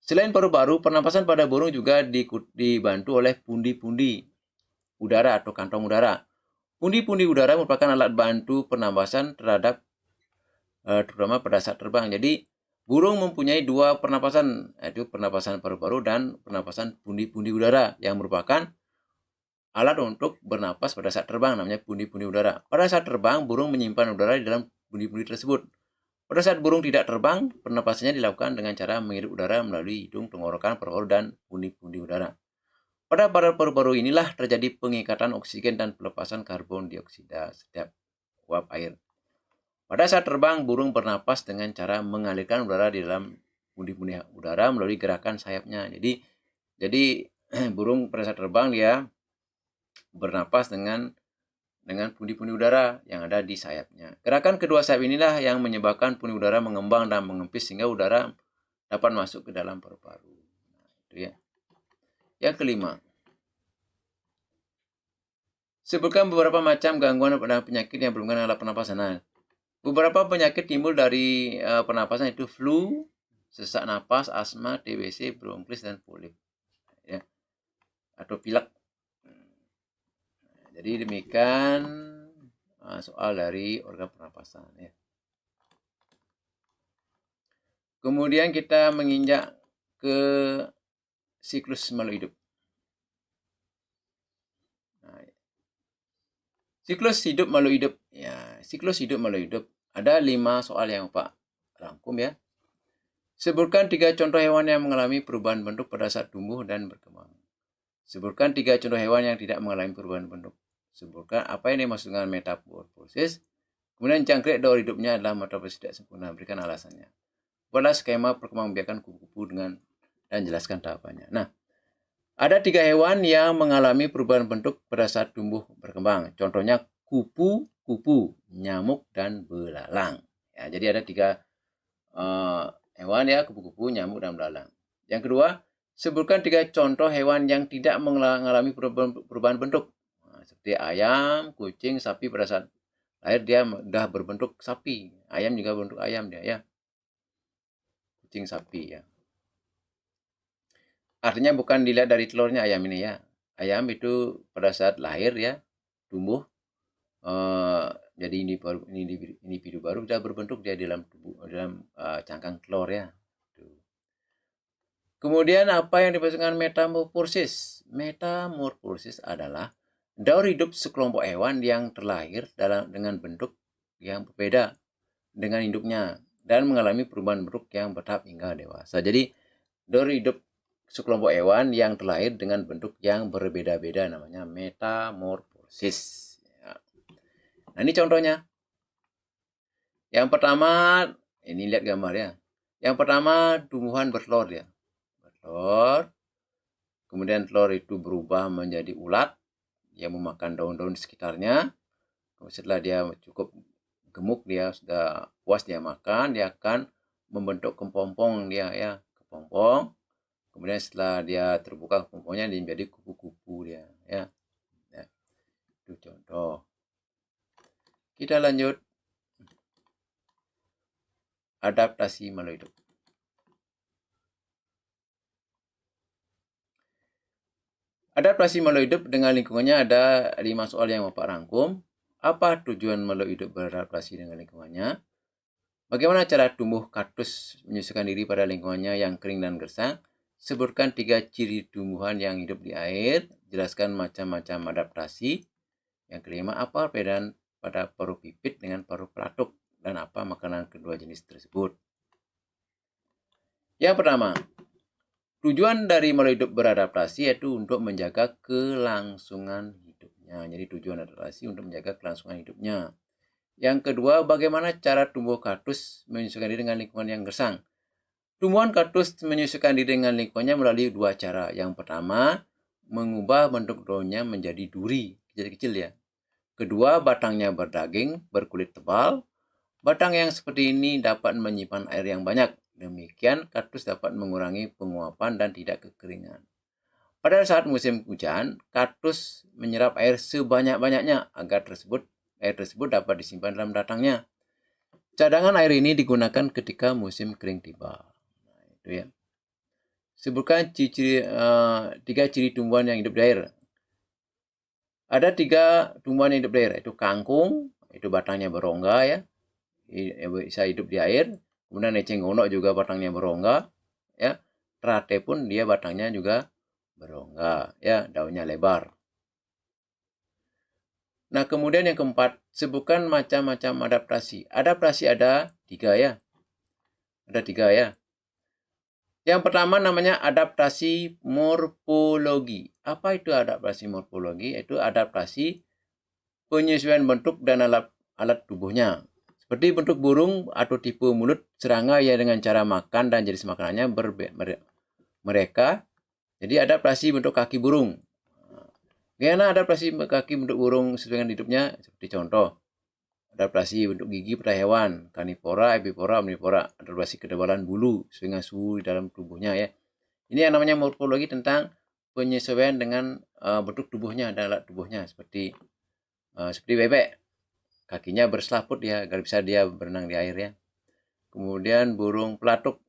Selain paru-paru, pernapasan pada burung juga dibantu oleh pundi-pundi udara atau kantong udara. Pundi-pundi udara merupakan alat bantu pernapasan terutama pada saat terbang. Jadi burung mempunyai dua pernapasan, yaitu pernapasan paru-paru dan pernapasan pundi-pundi udara yang merupakan alat untuk bernapas pada saat terbang, namanya pundi-pundi udara. Pada saat terbang, burung menyimpan udara di dalam pundi-pundi tersebut. Pada saat burung tidak terbang, pernapasannya dilakukan dengan cara menghirup udara melalui hidung, tenggorokan, paru-paru, dan pundi-pundi udara. Pada paru-paru inilah terjadi pengikatan oksigen dan pelepasan karbon dioksida setiap uap air. Pada saat terbang, burung bernapas dengan cara mengalirkan udara di dalam pundi-pundi udara melalui gerakan sayapnya. Jadi burung pada saat terbang dia bernapas dengan pundi-pundi udara yang ada di sayapnya. Gerakan kedua sayap inilah yang menyebabkan pundi udara mengembang dan mengempis sehingga udara dapat masuk ke dalam paru-paru. Nah, itu ya. Yang kelima, sebutkan beberapa macam gangguan pada penyakit yang berhubungan dengan pernapasan. Nah, beberapa penyakit timbul dari pernapasan itu flu, sesak napas, asma, TBC, bronkitis, dan polip. Ya. Atau pilek. Jadi demikian soal dari organ pernapasan. Ya. Kemudian kita menginjak ke siklus makhluk hidup. Nah, siklus hidup makhluk hidup. Ya, siklus hidup makhluk hidup. Ada 5 soal yang Pak rangkum ya. Sebutkan 3 contoh hewan yang mengalami perubahan bentuk pada saat tumbuh dan berkembang. Sebutkan 3 contoh hewan yang tidak mengalami perubahan bentuk. Sebutkan apa yang dimaksud dengan metamorfosis. Kemudian jangkrik daur hidupnya adalah metamorfosis tidak sempurna. Berikan alasannya. Buatlah skema perkembangbiakan kupu-kupu dan jelaskan tahapannya. Nah, ada 3 hewan yang mengalami perubahan bentuk pada saat tumbuh berkembang. Contohnya kupu-kupu, nyamuk, dan belalang. Ya, jadi ada 3 hewan ya, kupu-kupu, nyamuk, dan belalang. Yang kedua, sebutkan 3 contoh hewan yang tidak mengalami perubahan bentuk. Nah, seperti ayam, kucing, sapi pada saat lahir dia sudah berbentuk sapi. Ayam juga berbentuk ayam dia ya. Kucing, sapi ya. Artinya bukan dilihat dari telurnya ayam ini ya. Ayam itu pada saat lahir ya, tumbuh jadi individu baru sudah berbentuk dia dalam cangkang telur ya. Kemudian apa yang dimaksud dengan metamorfosis? Metamorfosis adalah daur hidup sekelompok hewan yang terlahir dengan bentuk yang berbeda dengan induknya dan mengalami perubahan bentuk yang bertahap hingga dewasa. Jadi daur hidup sekelompok hewan yang terlahir dengan bentuk yang berbeda-beda namanya metamorfosis. Ya. Nah ini contohnya. Yang pertama, ini lihat gambarnya. Yang pertama tumbuhan bertelur ya. Bertelur. Kemudian telur itu berubah menjadi ulat yang memakan daun-daun di sekitarnya. Setelah dia cukup gemuk, dia sudah puas dia makan, dia akan membentuk kepompong dia ya, kepompong. Kemudian setelah dia terbuka kepompongnya dia menjadi kupu-kupu dia ya. Ya. Itu contoh. Kita lanjut. Adaptasi makhluk hidup. Adaptasi makhluk hidup dengan lingkungannya ada 5 soal yang Bapak rangkum. Apa tujuan makhluk hidup beradaptasi dengan lingkungannya? Bagaimana cara tumbuh kaktus menyesuaikan diri pada lingkungannya yang kering dan gersang? Sebutkan 3 ciri tumbuhan yang hidup di air. Jelaskan macam-macam adaptasi. Yang kelima, apa perbedaan pada paruh pipit dengan paruh pelatuk? Dan apa makanan kedua jenis tersebut? Yang pertama, tujuan dari makhluk hidup beradaptasi yaitu untuk menjaga kelangsungan hidupnya. Jadi tujuan adaptasi untuk menjaga kelangsungan hidupnya. Yang kedua, bagaimana cara tumbuh kaktus menyesuaikan diri dengan lingkungan yang gersang? Tumbuhan kaktus menyesuaikan diri dengan lingkungannya melalui 2 cara. Yang pertama, mengubah bentuk daunnya menjadi duri, kecil-kecil ya. Kedua, batangnya berdaging, berkulit tebal. Batang yang seperti ini dapat menyimpan air yang banyak. Demikian, kaktus dapat mengurangi penguapan dan tidak kekeringan. Pada saat musim hujan, kaktus menyerap air sebanyak-banyaknya agar air tersebut dapat disimpan dalam batangnya. Cadangan air ini digunakan ketika musim kering tiba. Nah, itu ya. Sebutkan 3 ciri tumbuhan yang hidup di air. Ada 3 tumbuhan yang hidup di air, yaitu kangkung, itu batangnya berongga ya, bisa hidup di air. Kemudian eceng gondok juga batangnya berongga ya. Terate pun dia batangnya juga berongga ya, daunnya lebar. Nah, kemudian yang keempat, sebutkan macam-macam adaptasi. Adaptasi ada 3 ya. Ada 3 ya. Yang pertama namanya adaptasi morfologi. Apa itu adaptasi morfologi? Itu adaptasi penyesuaian bentuk dan alat tubuhnya. Seperti bentuk burung atau tipe mulut serangga ya dengan cara makan dan jenis makanannya mereka. Jadi adaptasi bentuk kaki burung. Bagaimana adaptasi kaki bentuk burung sesuai dengan hidupnya? Seperti contoh, adaptasi bentuk gigi pada hewan, karnivora, epipora, omnivora, adaptasi ketebalan bulu sesuai dengan suhu di dalam tubuhnya ya. Ini yang namanya morfologi tentang penyesuaian dengan bentuk tubuhnya dan alat tubuhnya seperti bebek, kakinya berselaput ya agar bisa dia berenang di air ya. Kemudian burung pelatuk,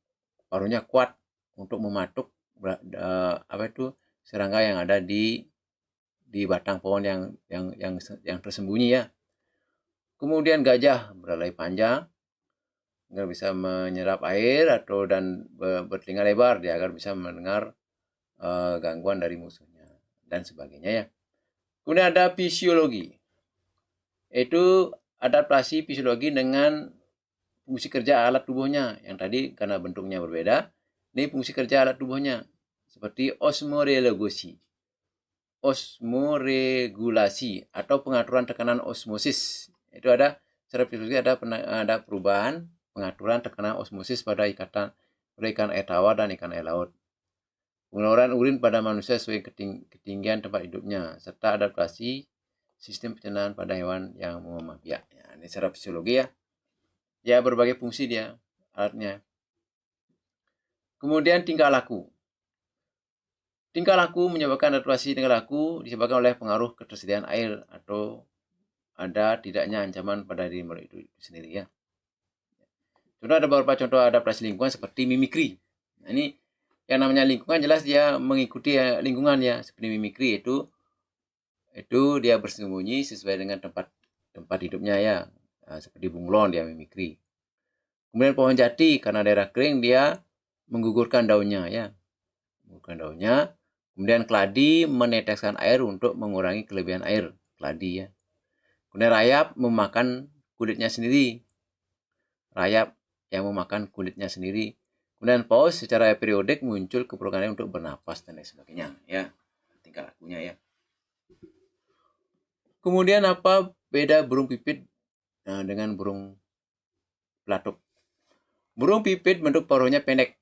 paruhnya kuat untuk mematuk serangga yang ada di batang pohon yang tersembunyi ya. Kemudian gajah beralai panjang agar bisa menyerap air dan bertelinga lebar dia agar bisa mendengar gangguan dari musuhnya dan sebagainya ya. Kemudian ada fisiologi. Itu adaptasi fisiologi dengan fungsi kerja alat tubuhnya. Yang tadi karena bentuknya berbeda, ini fungsi kerja alat tubuhnya seperti osmoregulasi atau pengaturan tekanan osmosis. Itu ada secara fisiologi ada perubahan pengaturan tekanan osmosis pada ikan air tawar dan ikan air laut. Pengeluaran urin pada manusia sesuai ketinggian tempat hidupnya, serta adaptasi sistem pencernaan pada hewan yang menguap biak. Ya, ini secara fisiologi ya. Ya, berbagai fungsi dia alatnya. Kemudian tingkah laku. Tingkah laku menyebabkan adaptasi tingkah laku disebabkan oleh pengaruh ketersediaan air atau ada tidaknya ancaman pada diri mereka itu sendiri ya. Contoh ada beberapa contoh adaptasi lingkungan seperti mimikri. Nah, ini yang namanya lingkungan jelas dia mengikuti lingkungan ya, seperti mimikri itu dia bersembunyi sesuai dengan tempat hidupnya ya. Nah, seperti bunglon dia mimikri. Kemudian pohon jati karena daerah kering dia menggugurkan daunnya ya. Menggugurkan daunnya. Kemudian keladi meneteskan air untuk mengurangi kelebihan air. Keladi ya. Kemudian rayap memakan kulitnya sendiri. Rayap yang memakan kulitnya sendiri. Kemudian paus secara periodik muncul keperluannya untuk bernapas dan lain sebagainya ya. Tingkah lakunya ya. Kemudian apa beda burung pipit dengan burung pelatuk? Burung pipit bentuk paruhnya pendek,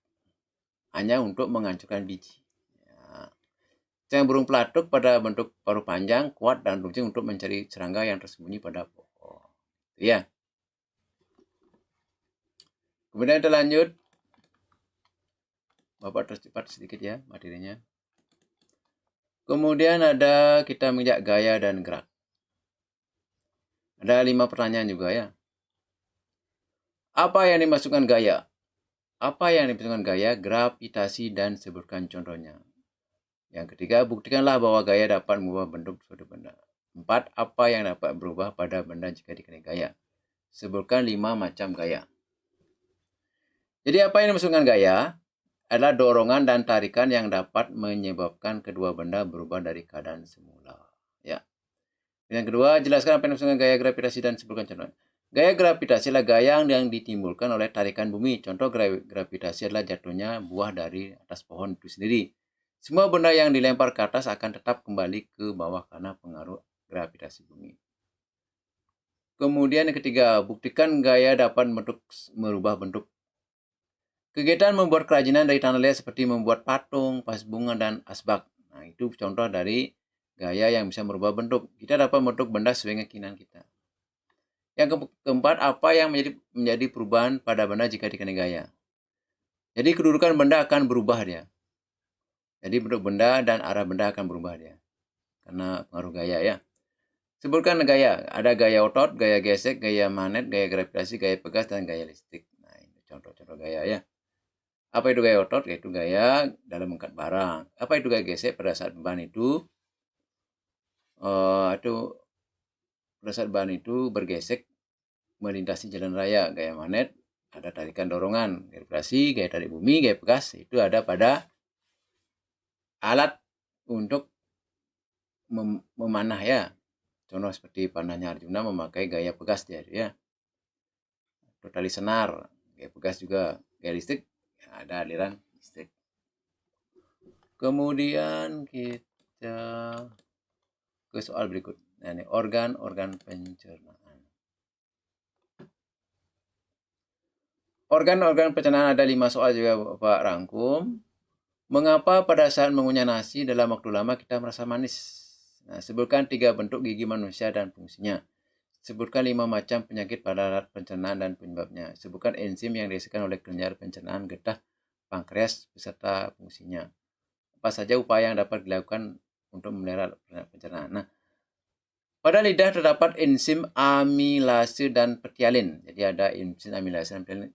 hanya untuk menghancurkan biji. Yang burung pelatuk pada bentuk paruh panjang, kuat dan runcing untuk mencari serangga yang tersembunyi pada pohon. Ya. Kemudian kita lanjut. Bapak tercepat sedikit ya materinya. Kemudian ada kita menginjak gaya dan gerak. Ada 5 pertanyaan juga ya. Apa yang dimasukkan gaya? Apa yang dimasukkan gaya, gravitasi, dan sebutkan contohnya. Yang ketiga, buktikanlah bahwa gaya dapat mengubah bentuk suatu benda. 4. Apa yang dapat berubah pada benda jika dikenai gaya? Sebutkan 5 macam gaya. Jadi apa yang dimasukkan gaya adalah dorongan dan tarikan yang dapat menyebabkan kedua benda berubah dari keadaan semula. Ya. Yang kedua, jelaskan apa yang dimaksudkan gaya gravitasi dan sebutkan contohnya. Gaya gravitasi adalah gaya yang ditimbulkan oleh tarikan bumi. Contoh gravitasi adalah jatuhnya buah dari atas pohon itu sendiri. Semua benda yang dilempar ke atas akan tetap kembali ke bawah karena pengaruh gravitasi bumi. Kemudian yang ketiga, buktikan gaya dapat merubah bentuk. Kegiatan membuat kerajinan dari tanah liat seperti membuat patung, vas bunga, dan asbak. Nah, itu contoh dari gaya yang bisa merubah bentuk. Kita dapat membentuk benda sesuai dengan keinginan kita. Yang keempat, apa yang menjadi perubahan pada benda jika dikenai gaya? Jadi kedudukan benda akan berubah dia. Jadi bentuk benda dan arah benda akan berubah dia. Karena pengaruh gaya ya. Sebutkan gaya. Ada gaya otot, gaya gesek, gaya magnet, gaya gravitasi, gaya pegas, dan gaya listrik. Nah, ini contoh-contoh gaya ya. Apa itu gaya otot? Yaitu gaya dalam mengangkat barang. Apa itu gaya gesek? Pada saat beban itu pada saat bahan itu bergesek melintasi jalan raya. Gaya magnet ada tarikan dorongan. Gravitasi, gaya tarik bumi, gaya pegas itu ada pada alat untuk memanah ya. Contoh seperti panahnya Arjuna memakai gaya pegas dia ya. Tali senar, gaya pegas juga. Gaya listrik, ya ada aliran listrik. Kemudian kita ke soal berikut. Nah, ini organ pencernaan. Organ-organ pencernaan ada 5 soal juga Bapak rangkum. Mengapa pada saat mengunyah nasi dalam waktu lama kita merasa manis? Nah, sebutkan 3 bentuk gigi manusia dan fungsinya. Sebutkan 5 macam penyakit pada alat pencernaan dan penyebabnya. Sebutkan enzim yang dihasilkan oleh kelenjar pencernaan, getah, pankreas, beserta fungsinya. Apa saja upaya yang dapat dilakukan untuk memelihara alat pencernaan. Nah, pada lidah terdapat enzim amilase dan petialin. Jadi ada enzim amilase dan petialin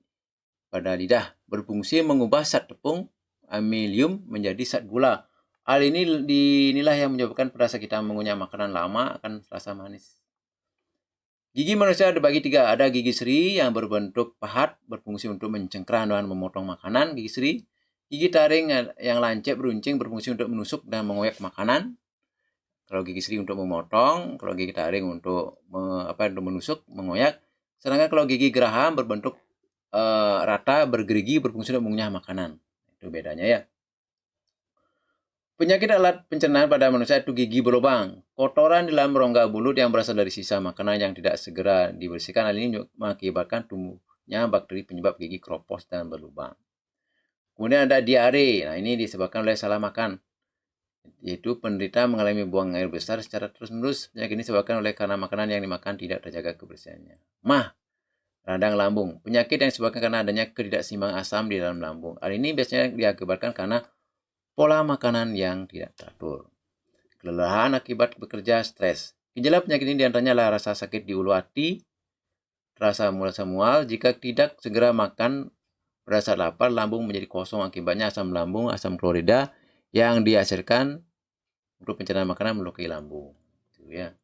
pada lidah berfungsi mengubah zat tepung amilium menjadi zat gula. Hal inilah yang menyebabkan pada saat kita mengunyah makanan lama akan terasa manis. Gigi manusia dibagi 3. Ada gigi seri yang berbentuk pahat berfungsi untuk mencengkram dan memotong makanan, gigi seri. Gigi taring yang lancip beruncing berfungsi untuk menusuk dan mengoyak makanan. Kalau gigi seri untuk memotong, kalau gigi taring untuk menusuk, mengoyak. Sedangkan kalau gigi geraham berbentuk rata bergerigi berfungsi untuk mengunyah makanan. Itu bedanya ya. Penyakit alat pencernaan pada manusia itu gigi berlubang. Kotoran di dalam rongga mulut yang berasal dari sisa makanan yang tidak segera dibersihkan. Hal ini mengakibatkan tumbuhnya bakteri penyebab gigi kropos dan berlubang. Kemudian ada diare. Nah, ini disebabkan oleh salah makan. Yaitu penderita mengalami buang air besar secara terus-menerus. Penyakit ini disebabkan oleh karena makanan yang dimakan tidak terjaga kebersihannya. Mah, radang lambung. Penyakit yang disebabkan karena adanya ketidakseimbangan asam di dalam lambung. Hal ini biasanya diakibatkan karena pola makanan yang tidak teratur. Kelelahan akibat bekerja, stres. Gejala penyakit ini diantaranya adalah rasa sakit di ulu hati, rasa mual, jika tidak segera makan pada saat lapar, lambung menjadi kosong akibatnya asam lambung, asam klorida yang dihasilkan untuk pencernaan makanan melukai lambung. Itu ya.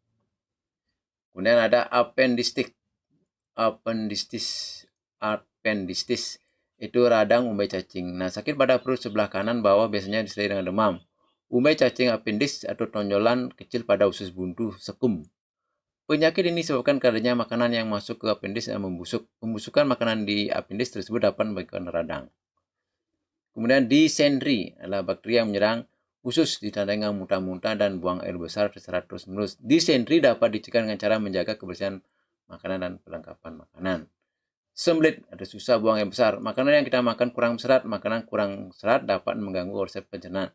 Kemudian ada appendistis. Appendistis itu radang umbai cacing. Nah, sakit pada perut sebelah kanan bawah biasanya disertai dengan demam. Umbai cacing appendis atau tonjolan kecil pada usus buntu sekum. Penyakit ini disebabkan karenanya makanan yang masuk ke appendis dan membusuk. Pembusukan makanan di appendis tersebut dapat menyebabkan radang. Kemudian dysentery adalah bakteri yang menyerang usus ditandai dengan muntah-muntah dan buang air besar secara terus-menerus. Dysentery dapat dicegah dengan cara menjaga kebersihan makanan dan perlengkapan makanan. Sembelit, ada susah buang air besar. Makanan yang kita makan kurang serat. Makanan kurang serat dapat mengganggu proses pencernaan.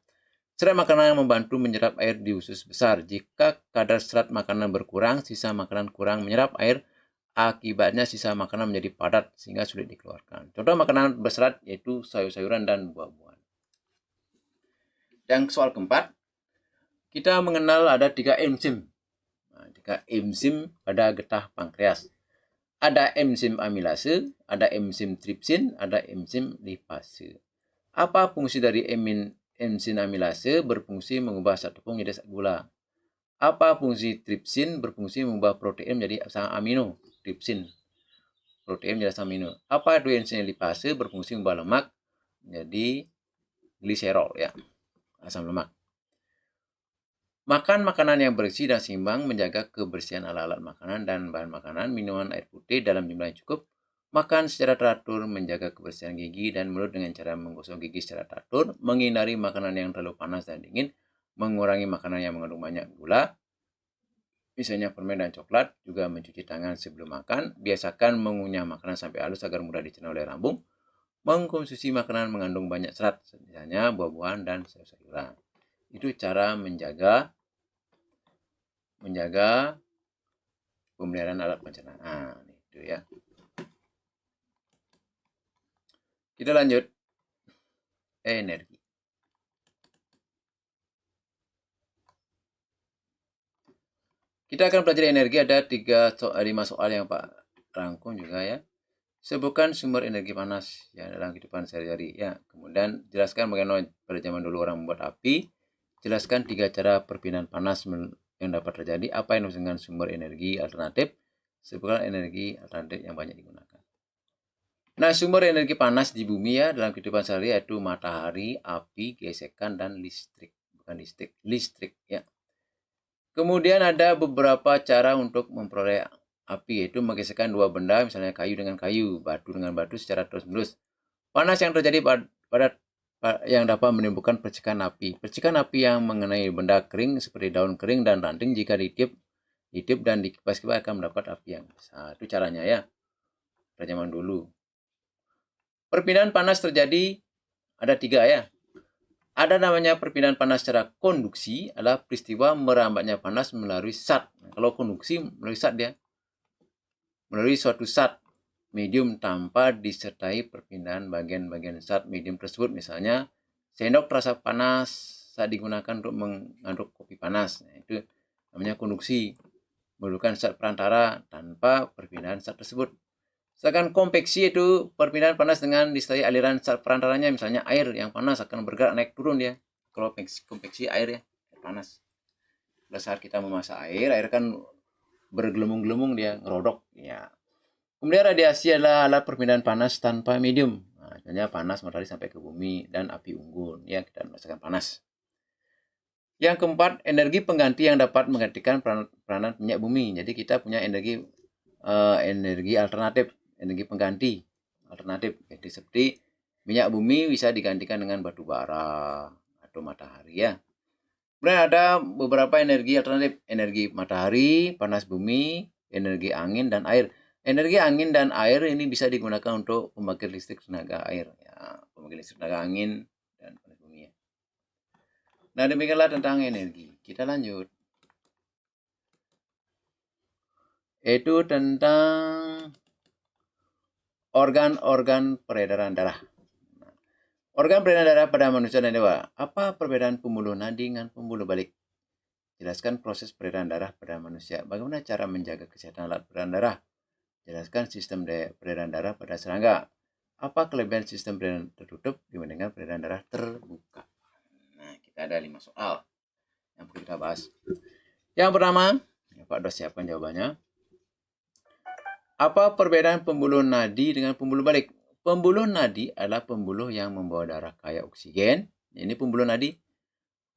Serat makanan yang membantu menyerap air di usus besar. Jika kadar serat makanan berkurang, sisa makanan kurang menyerap air. Akibatnya sisa makanan menjadi padat sehingga sulit dikeluarkan. Contoh makanan berserat yaitu sayur-sayuran dan buah-buahan. Yang soal keempat, kita mengenal ada 3 enzim. 3 enzim pada getah pankreas. Ada enzim amilase, ada enzim tripsin, ada enzim lipase. Apa fungsi dari enzim amilase? Berfungsi mengubah zat tepung menjadi zat gula. Apa fungsi tripsin? Berfungsi mengubah protein menjadi asam amino. Tripsin, protein menjadi asam amino. Apa itu enzim lipase? Berfungsi mengubah lemak menjadi gliserol, ya, asam lemak. Makan makanan yang bersih dan seimbang, menjaga kebersihan alat-alat makanan dan bahan makanan, minuman air putih dalam jumlah yang cukup, makan secara teratur, menjaga kebersihan gigi dan mulut dengan cara menggosok gigi secara teratur, menghindari makanan yang terlalu panas dan dingin, mengurangi makanan yang mengandung banyak gula, misalnya permen dan coklat, juga mencuci tangan sebelum makan, biasakan mengunyah makanan sampai halus agar mudah dicerna oleh lambung, mengkonsumsi makanan mengandung banyak serat, misalnya buah-buahan dan sayur-sayuran. Itu cara menjaga pemeliharaan alat pencernaan. Itu ya. Kita lanjut. Energi. Kita akan pelajari energi. Ada 5 soal yang Pak rangkum juga ya. Sebutkan sumber energi panas ya dalam kehidupan sehari-hari ya. Kemudian jelaskan bagaimana pada zaman dulu orang membuat api. Jelaskan 3 cara perpindahan panas yang dapat terjadi. Apa yang disebut dengan sumber energi alternatif? Sebutkan energi alternatif yang banyak digunakan. Nah, sumber energi panas di bumi ya dalam kehidupan sehari yaitu matahari, api, gesekan, dan listrik. Bukan listrik ya. Kemudian ada beberapa cara untuk memperoleh api, yaitu menggeserkan 2 benda, misalnya kayu dengan kayu, batu dengan batu secara terus-menerus. Panas yang terjadi yang dapat menimbulkan percikan api. Percikan api yang mengenai benda kering seperti daun kering dan ranting jika ditiup dan dikipas-kipas akan mendapat api yang besar. Itu caranya ya pada zaman dulu. Perpindahan panas terjadi ada 3 ya. Ada namanya perpindahan panas secara konduksi, adalah peristiwa merambatnya panas melalui zat. Kalau konduksi melalui zat dia, melalui suatu zat medium tanpa disertai perpindahan bagian-bagian zat medium tersebut. Misalnya, sendok terasa panas saat digunakan untuk mengaduk kopi panas. Nah, itu namanya konduksi, memerlukan zat perantara tanpa perpindahan zat tersebut. Sedangkan konveksi itu perpindahan panas dengan disertai aliran zat perantaranya, misalnya air yang panas akan bergerak naik turun dia. Kalau konveksi air ya, air panas. Pada saat kita memasak air kan bergelembung-gelembung dia, ngerodok ya. Kemudian radiasi adalah alat perpindahan panas tanpa medium. Nah, contohnya panas matahari sampai ke bumi dan api unggun ya, kita merasakan panas. Yang keempat, energi pengganti yang dapat menggantikan peranan minyak bumi. Jadi kita punya energi alternatif, energi pengganti alternatif. Jadi seperti minyak bumi bisa digantikan dengan batu bara atau matahari ya. Kemudian ada beberapa energi alternatif, energi matahari, panas bumi, energi angin dan air. Energi angin dan air ini bisa digunakan untuk pembangkit listrik tenaga air ya, pembangkit listrik tenaga angin dan panas bumi ya. Nah, demikianlah tentang energi. Kita lanjut. Itu tentang organ-organ peredaran darah. Organ peredaran darah pada manusia dan dewa. Apa perbedaan pembuluh nadi dengan pembuluh balik? Jelaskan proses peredaran darah pada manusia. Bagaimana cara menjaga kesehatan alat peredaran darah? Jelaskan sistem peredaran darah pada serangga. Apa kelebihan sistem peredaran tertutup dibandingkan peredaran darah terbuka? Nah, kita ada 5 soal yang perlu kita bahas. Yang pertama, Pak Dos siapkan jawabannya. Apa perbedaan pembuluh nadi dengan pembuluh balik? Pembuluh nadi adalah pembuluh yang membawa darah kaya oksigen. Ini pembuluh nadi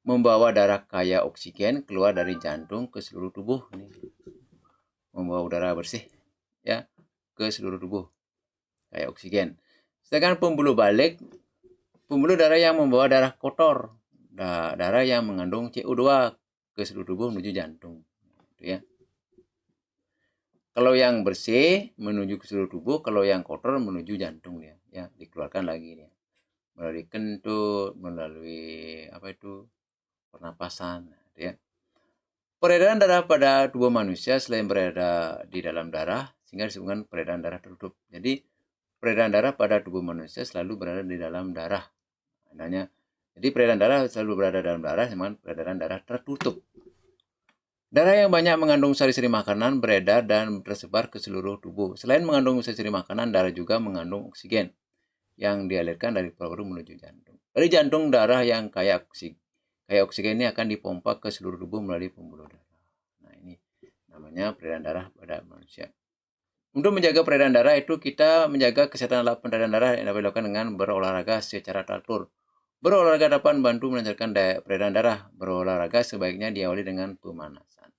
membawa darah kaya oksigen keluar dari jantung ke seluruh tubuh. Ini membawa udara bersih ya ke seluruh tubuh kaya oksigen. Sedangkan pembuluh balik, pembuluh darah yang membawa darah kotor, darah yang mengandung CO2 ke seluruh tubuh menuju jantung. Itu ya. Kalau yang bersih menuju ke seluruh tubuh, kalau yang kotor menuju jantung dia, ya dikeluarkan lagi dia. Melalui kentut, melalui pernapasan, ya. Peredaran darah pada tubuh manusia selain berada di dalam darah, sehingga disebutkan peredaran darah tertutup. Jadi peredaran darah pada tubuh manusia selalu berada di dalam darah. Adanya. Jadi peredaran darah selalu berada dalam darah, dengan peredaran darah tertutup. Darah yang banyak mengandung sari-sari makanan beredar dan tersebar ke seluruh tubuh. Selain mengandung sari-sari makanan, darah juga mengandung oksigen yang dialirkan dari paru-paru menuju jantung. Dari jantung, darah yang kaya oksigen ini akan dipompa ke seluruh tubuh melalui pembuluh darah. Nah, ini namanya peredaran darah pada manusia. Untuk menjaga peredaran darah itu kita menjaga kesehatan alat peredaran darah yang dapat dilakukan dengan berolahraga secara teratur. Berolahraga dapat membantu melancarkan peredaran darah. Berolahraga sebaiknya diawali dengan pemanasan.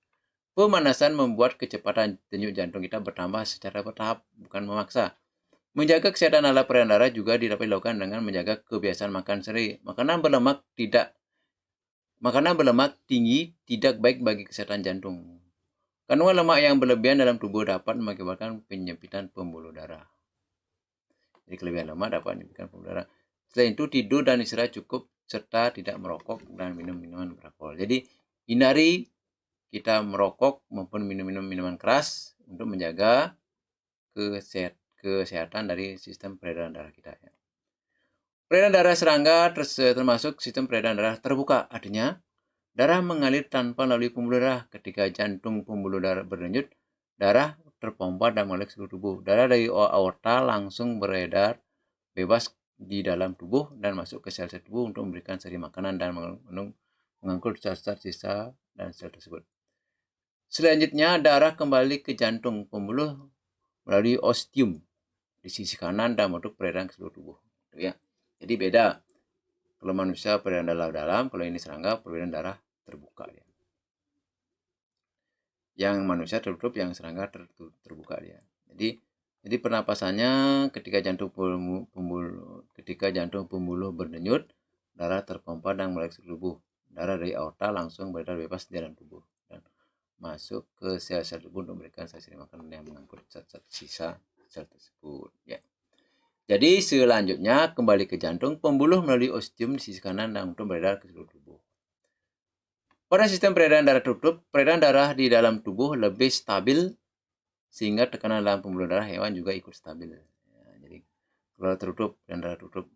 Pemanasan membuat kecepatan denyut jantung kita bertambah secara bertahap, bukan memaksa. Menjaga kesehatan alat peredaran darah juga dapat dilakukan dengan menjaga kebiasaan makan seri. Makanan berlemak tinggi tidak baik bagi kesehatan jantung. Kandungan lemak yang berlebihan dalam tubuh dapat mengakibatkan penyempitan pembuluh darah. Jadi kelebihan lemak dapat menyebabkan pembuluh darah. Selain itu, tidur dan istirahat cukup serta tidak merokok dan minum minuman beralkohol. Jadi hindari kita merokok maupun minum minuman keras untuk menjaga kesehatan dari sistem peredaran darah kita. Peredaran darah serangga termasuk sistem peredaran darah terbuka. Artinya darah mengalir tanpa melalui pembuluh darah. Ketika jantung pembuluh darah berdenyut, darah terpompa dan mengalir ke seluruh tubuh. Darah dari aorta langsung beredar bebas di dalam tubuh dan masuk ke sel-sel tubuh untuk memberikan sari makanan dan mengangkut zat-zat sisa dan sel tersebut. Selanjutnya, darah kembali ke jantung pembuluh melalui ostium di sisi kanan dan membentuk peredaran ke seluruh tubuh. Ya. Jadi beda. Kalau manusia peredaran darah dalam, kalau ini serangga peredaran darah terbuka. Ya. Yang manusia tertutup, yang serangga terbuka dia. Jadi pernapasannya ketika jantung pembuluh berdenyut, darah terpompa dan mengalir ke seluruh tubuh. Darah dari aorta langsung beredar bebas di dalam tubuh dan masuk ke sel-sel tubuh untuk memberikan sari makanan yang mengangkut zat-zat sisa sel tersebut. Ya. Jadi selanjutnya kembali ke jantung, pembuluh melalui ostium di sisi kanan dan jantung beredar ke seluruh tubuh. Pada sistem peredaran darah tertutup, peredaran darah di dalam tubuh lebih stabil sehingga tekanan dalam pembuluh darah hewan juga ikut stabil. Ya, jadi kalau tertutup dan darah tertutup,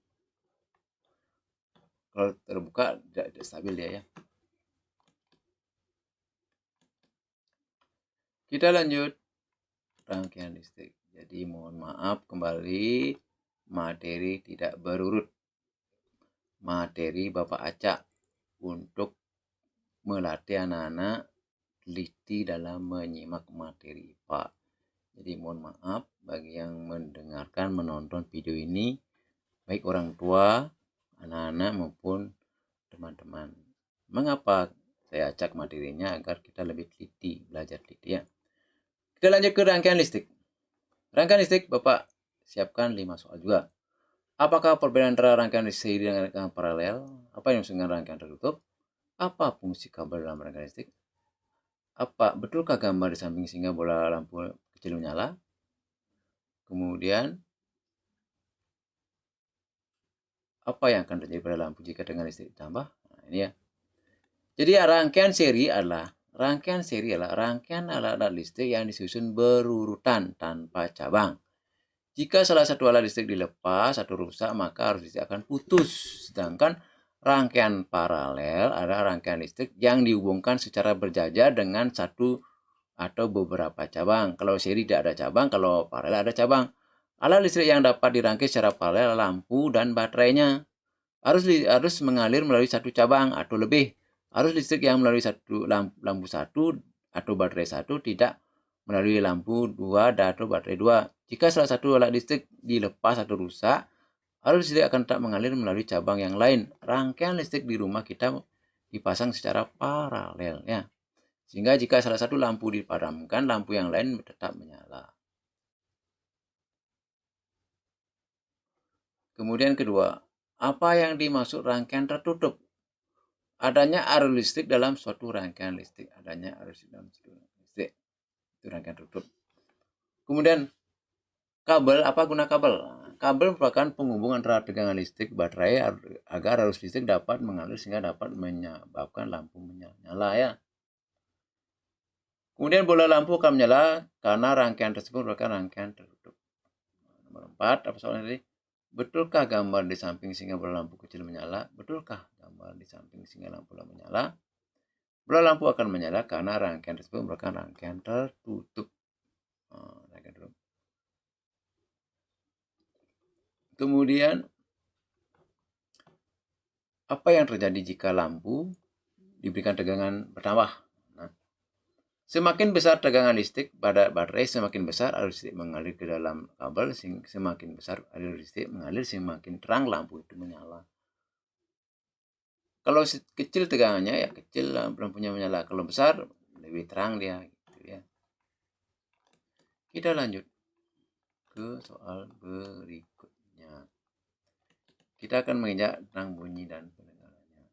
kalau terbuka tidak stabil dia ya. Kita lanjut rangkaian listrik. Jadi mohon maaf kembali materi tidak berurut. Materi Bapak acak untuk melatih anak-anak teliti dalam menyimak materi Pak. Jadi mohon maaf bagi yang mendengarkan, menonton video ini, baik orang tua, anak-anak maupun teman-teman. Mengapa saya acak materinya? Agar kita lebih teliti, belajar teliti ya. Kita lanjut ke rangkaian listrik. Rangkaian listrik Bapak siapkan 5 soal juga. Apakah perbedaan antara rangkaian listrik dengan rangkaian paralel? Apa yang disebut dengan rangkaian tertutup? Apa fungsi kabel dalam rangkaian listrik? Betulkah gambar di samping sehingga bola lampu kecil menyala? Kemudian, apa yang akan terjadi pada lampu jika dengan listrik ditambah? Nah, ini ya. Jadi rangkaian seri adalah rangkaian alat-alat listrik yang disusun berurutan tanpa cabang. Jika salah satu alat listrik dilepas atau rusak, maka arus listrik akan putus. Sedangkan rangkaian paralel adalah rangkaian listrik yang dihubungkan secara berjajar dengan satu atau beberapa cabang. Kalau seri tidak ada cabang, kalau paralel ada cabang. Alat listrik yang dapat dirangkai secara paralel lampu dan baterainya. Arus mengalir melalui satu cabang atau lebih. Arus listrik yang melalui lampu satu atau baterai satu tidak melalui lampu dua atau baterai dua. Jika salah satu alat listrik dilepas atau rusak, arus listrik akan tetap mengalir melalui cabang yang lain. Rangkaian listrik di rumah kita dipasang secara paralel ya. Sehingga jika salah satu lampu dipadamkan, lampu yang lain tetap menyala. Kemudian kedua, apa yang dimaksud rangkaian tertutup? Adanya arus listrik dalam suatu rangkaian listrik. Adanya arus dalam suatu rangkaian listrik. Itu rangkaian tertutup. Kemudian kabel, apa guna kabel? Kabel merupakan penghubung antara tegangan listrik baterai agar arus listrik dapat mengalir sehingga dapat menyebabkan lampu menyala ya. Kemudian bola lampu akan menyala karena rangkaian tersebut merupakan rangkaian tertutup. Nomor 4, apa soalnya tadi? Betulkah gambar di samping sehingga bola lampu kecil menyala? Betulkah gambar di samping sehingga lampu menyala? Bola lampu akan menyala karena rangkaian tersebut merupakan rangkaian tertutup. Kemudian, apa yang terjadi jika lampu diberikan tegangan bertambah? Nah, semakin besar tegangan listrik pada baterai, semakin besar arus listrik mengalir ke dalam kabel, semakin besar arus listrik mengalir, semakin terang lampu itu menyala. Kalau kecil tegangannya ya kecil lampunya menyala. Kalau besar lebih terang dia gitu ya. Kita lanjut ke soal berikutnya. Kita akan menginjak tentang bunyi dan pendengarannya.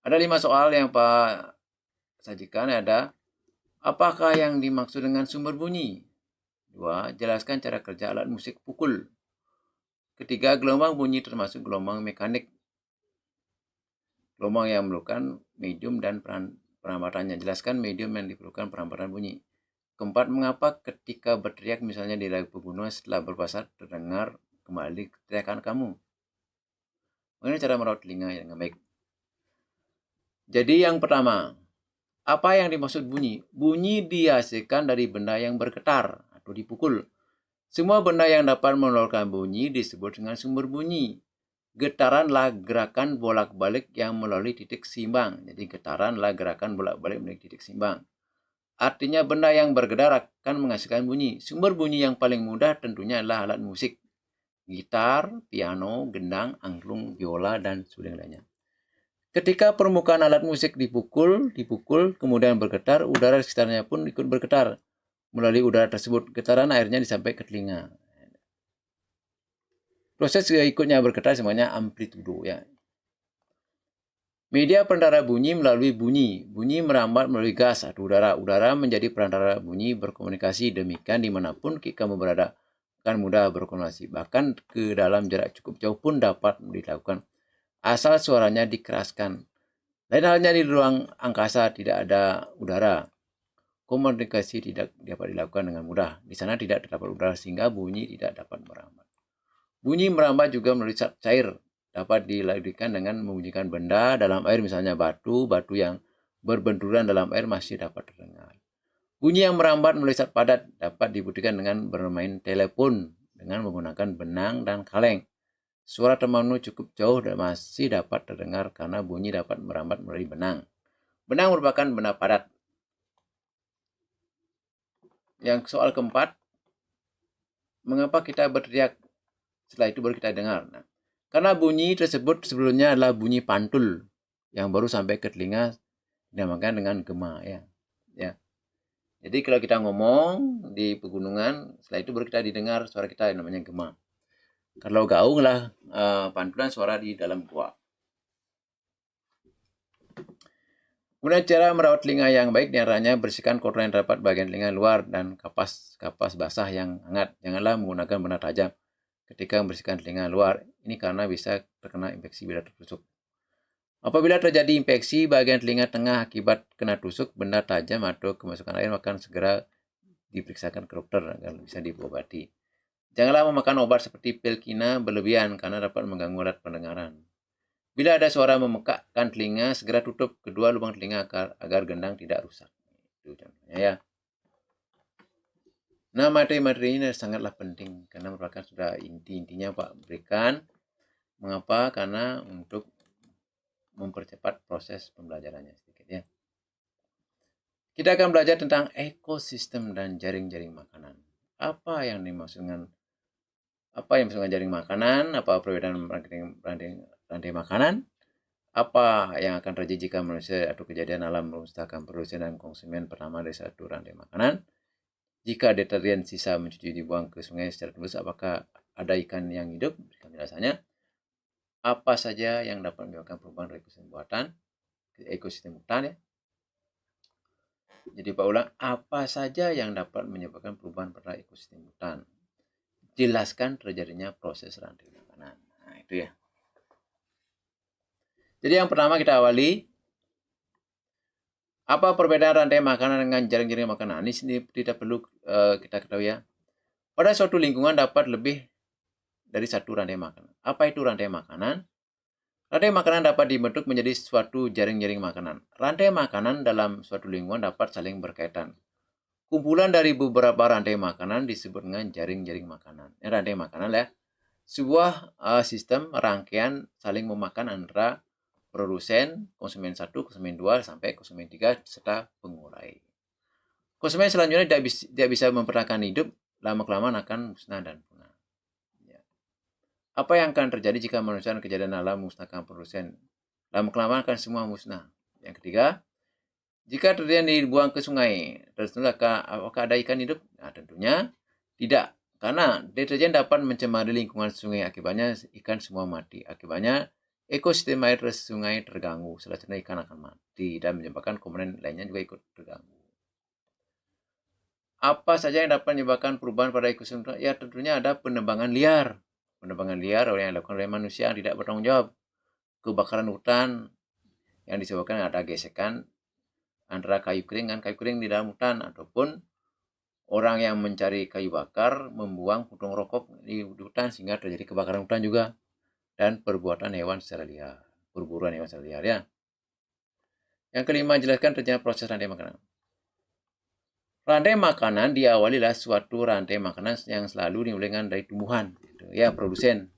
Ada 5 soal yang Pak sajikan. Ada, apakah yang dimaksud dengan sumber bunyi? 2, jelaskan cara kerja alat musik pukul. Ketiga, gelombang bunyi termasuk gelombang mekanik. Gelombang yang memerlukan medium dan perampatannya. Jelaskan medium yang diperlukan perampatan bunyi. Keempat, mengapa ketika berteriak misalnya di daerah pegunungan setelah berpasar terdengar kembali teriakan kamu? Bagaimana cara merawat telinga dengan baik? Jadi yang pertama, apa yang dimaksud bunyi? Bunyi dihasilkan dari benda yang bergetar atau dipukul. Semua benda yang dapat mengeluarkan bunyi disebut dengan sumber bunyi. Getaranlah gerakan bolak-balik yang melalui titik seimbang. Jadi getaranlah gerakan bolak-balik melalui titik seimbang. Artinya benda yang bergetar akan menghasilkan bunyi. Sumber bunyi yang paling mudah tentunya adalah alat musik. Gitar, piano, gendang, angklung, biola, dan suling lainnya. Ketika permukaan alat musik dipukul, kemudian bergetar, udara di sekitarnya pun ikut bergetar. Melalui udara tersebut, getaran akhirnya disampai ke telinga. Proses ikutnya bergetar semuanya amplitudo ya. Media perantara bunyi melalui bunyi. Bunyi merambat melalui gas atau udara. Udara menjadi perantara bunyi berkomunikasi. Demikian dimanapun kamu berada akan mudah berkomunikasi. Bahkan ke dalam jarak cukup jauh pun dapat dilakukan. Asal suaranya dikeraskan. Lain halnya di ruang angkasa tidak ada udara. Komunikasi tidak dapat dilakukan dengan mudah. Di sana tidak terdapat udara sehingga bunyi tidak dapat merambat. Bunyi merambat juga melalui zat cair. Dapat dilakukan dengan membunyikan benda dalam air, misalnya batu yang berbenturan dalam air masih dapat terdengar. Bunyi yang merambat melalui zat padat dapat dibuktikan dengan bermain telepon dengan menggunakan benang dan kaleng. Suara temanmu cukup jauh dan masih dapat terdengar karena bunyi dapat merambat melalui benang. Benang merupakan benda padat. Yang soal keempat, mengapa kita berteriak? Setelah itu baru kita dengar. Nah, karena bunyi tersebut sebelumnya adalah bunyi pantul yang baru sampai ke telinga, dinamakan dengan gema, ya. Jadi kalau kita ngomong di pegunungan, setelah itu baru kita didengar suara kita yang namanya gema. Kalau gaung lah pantulan suara di dalam gua. Kemudian cara merawat telinga yang baik diantaranya bersihkan kotoran yang terdapat bagian telinga luar dan kapas basah yang hangat. Janganlah menggunakan benda tajam ketika membersihkan telinga luar. Ini karena bisa terkena infeksi bila tertusuk. Apabila terjadi infeksi bagian telinga tengah akibat kena tusuk benda tajam atau kemasukan air, maka segera diperiksakan ke dokter agar bisa diobati. Janganlah memakan obat seperti pil kina berlebihan karena dapat mengganggu alat pendengaran. Bila ada suara memekakkan telinga, segera tutup kedua lubang telinga agar gendang tidak rusak. Itu contohnya, ya. Nah, materi-materi ini sangatlah penting karena merupakan sudah intinya Pak berikan. Mengapa? Karena untuk mempercepat proses pembelajarannya sedikit, ya. Kita akan belajar tentang ekosistem dan jaring-jaring makanan. Apa yang dimaksud dengan jaring makanan? Apa perbedaan rantai makanan? Apa yang akan terjadi jika manusia atau kejadian alam memusnahkan produsen dan konsumen pertama dari satu rantai makanan? Jika deterjen sisa mencuci dibuang ke sungai secara tulus, apakah ada ikan yang hidup? Penjelasannya. Apa saja yang dapat menyebabkan perubahan ekosistem hutan, ya. Jadi Pak ulang, apa saja yang dapat menyebabkan perubahan pada ekosistem hutan? Jelaskan terjadinya proses rantai makanan. Nah, itu, ya. Jadi yang pertama kita awali, apa perbedaan rantai makanan dengan jaring-jaring makanan? Ini tidak perlu kita ketahui, ya. Pada suatu lingkungan dapat lebih dari satu rantai makanan. Apa itu rantai makanan? Rantai makanan dapat dibentuk menjadi suatu jaring-jaring makanan. Rantai makanan dalam suatu lingkungan dapat saling berkaitan. Kumpulan dari beberapa rantai makanan disebut dengan jaring-jaring makanan. Ini rantai makanan, ya. Sebuah sistem rangkaian saling memakan antara produsen, konsumen 1, konsumen 2, sampai konsumen 3, serta pengurai. Konsumen selanjutnya tidak bisa mempertahankan hidup, lama-kelamaan akan musnah dan punah. Ya. Apa yang akan terjadi jika manusia dan kejadian alam memusnahkan produsen? Lama-kelamaan akan semua musnah. Yang ketiga, jika deterjen dibuang ke sungai, apakah ada ikan hidup? Nah, tentunya tidak. Karena deterjen dapat mencemari lingkungan sungai. Akibatnya ikan semua mati. Akibatnya ekosistem air sungai terganggu. Selanjutnya ikan akan mati dan menyebabkan komponen lainnya juga ikut terganggu. Apa saja yang dapat menyebabkan perubahan pada ekosistem? Ya, tentunya ada penebangan liar. Penebangan liar yang dilakukan oleh manusia yang tidak bertanggung jawab. Kebakaran hutan yang disebabkan ada gesekan antara kayu kering dan kayu kering di dalam hutan, ataupun orang yang mencari kayu bakar membuang puntung rokok di hutan sehingga terjadi kebakaran hutan juga, dan perbuatan hewan secara liar, perburuan hewan secara liar, ya. Yang kelima, jelaskan terjadinya proses rantai makanan. Rantai makanan diawali oleh suatu rantai makanan yang selalu dimulai dari tumbuhan, ya, produsen.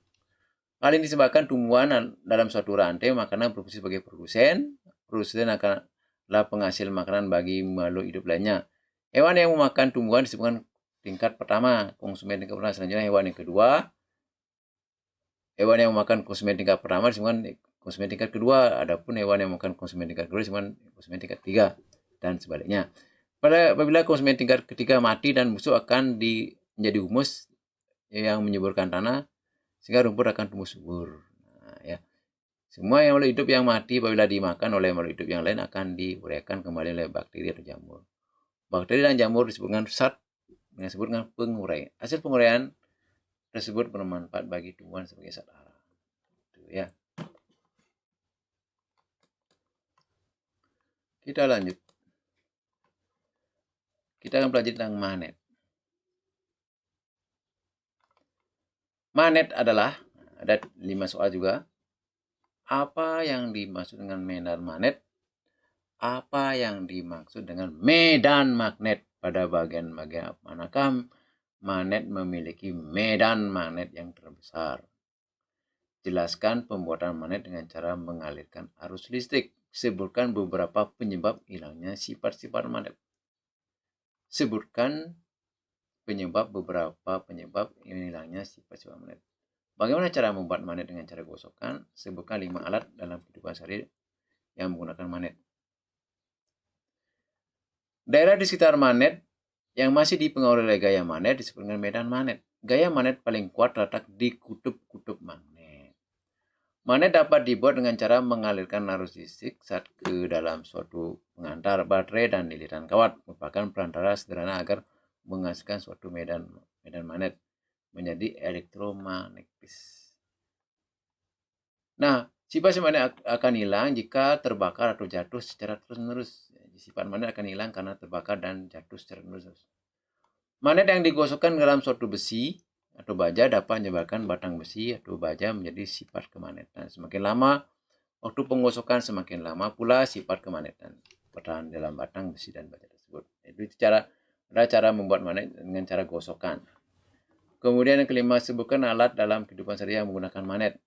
Hal ini disebabkan tumbuhan dalam suatu rantai makanan berfungsi sebagai produsen. Produsen adalah penghasil makanan bagi makhluk hidup lainnya. Hewan yang memakan tumbuhan disebutkan tingkat pertama, konsumen tingkat pertama. Selanjutnya hewan yang kedua, hewan yang memakan konsumen tingkat pertama disebutkan konsumen tingkat kedua. Adapun hewan yang memakan konsumen tingkat kedua disebutkan konsumen tingkat ketiga, dan sebaliknya. Apabila konsumen tingkat ketiga mati dan busuk akan menjadi humus yang menyuburkan tanah sehingga rumput akan tumbuh subur. Nah, ya. Semua yang makhluk hidup yang mati apabila dimakan oleh makhluk hidup yang lain akan diuraikan kembali oleh bakteri atau jamur. Bakteri dan jamur disebutkan dengan penguraian. Hasil penguraian tersebut bermanfaat bagi tumbuhan sebagai zat hara. Itu ya. Kita lanjut. Kita akan pelajari tentang magnet. Magnet adalah, ada 5 soal juga. Apa yang dimaksud dengan medan magnet? Apa yang dimaksud dengan medan magnet? Pada bagian-bagian manakah magnet memiliki medan magnet yang terbesar? Jelaskan pembuatan magnet dengan cara mengalirkan arus listrik. Sebutkan beberapa penyebab hilangnya sifat-sifat magnet. Sebutkan beberapa penyebab hilangnya sifat-sifat magnet. Bagaimana cara membuat magnet dengan cara gosokan? Sebutkan 5 alat dalam kehidupan sehari yang menggunakan magnet. Daerah di sekitar magnet yang masih dipengaruhi oleh gaya magnet disebut dengan medan magnet. Gaya magnet paling kuat terletak di kutub-kutub magnet. Magnet dapat dibuat dengan cara mengalirkan arus listrik saat ke dalam suatu pengantar baterai dan lilitan kawat, merupakan perantara sederhana agar menghasilkan suatu medan magnet menjadi elektromagnetis. Nah, sifat magnet akan hilang jika terbakar atau jatuh secara terus-menerus. Sifat magnet akan hilang karena terbakar dan jatuh secara terus-menerus. Magnet yang digosokkan dalam suatu besi atau baja dapat menyebabkan batang besi atau baja menjadi sifat kemagnetan. Semakin lama waktu penggosokan, semakin lama pula sifat kemagnetan bertahan dalam batang besi dan baja tersebut. Itu cara membuat magnet dengan cara gosokan. Kemudian yang kelima, sebutkan alat dalam kehidupan sehari yang menggunakan magnet.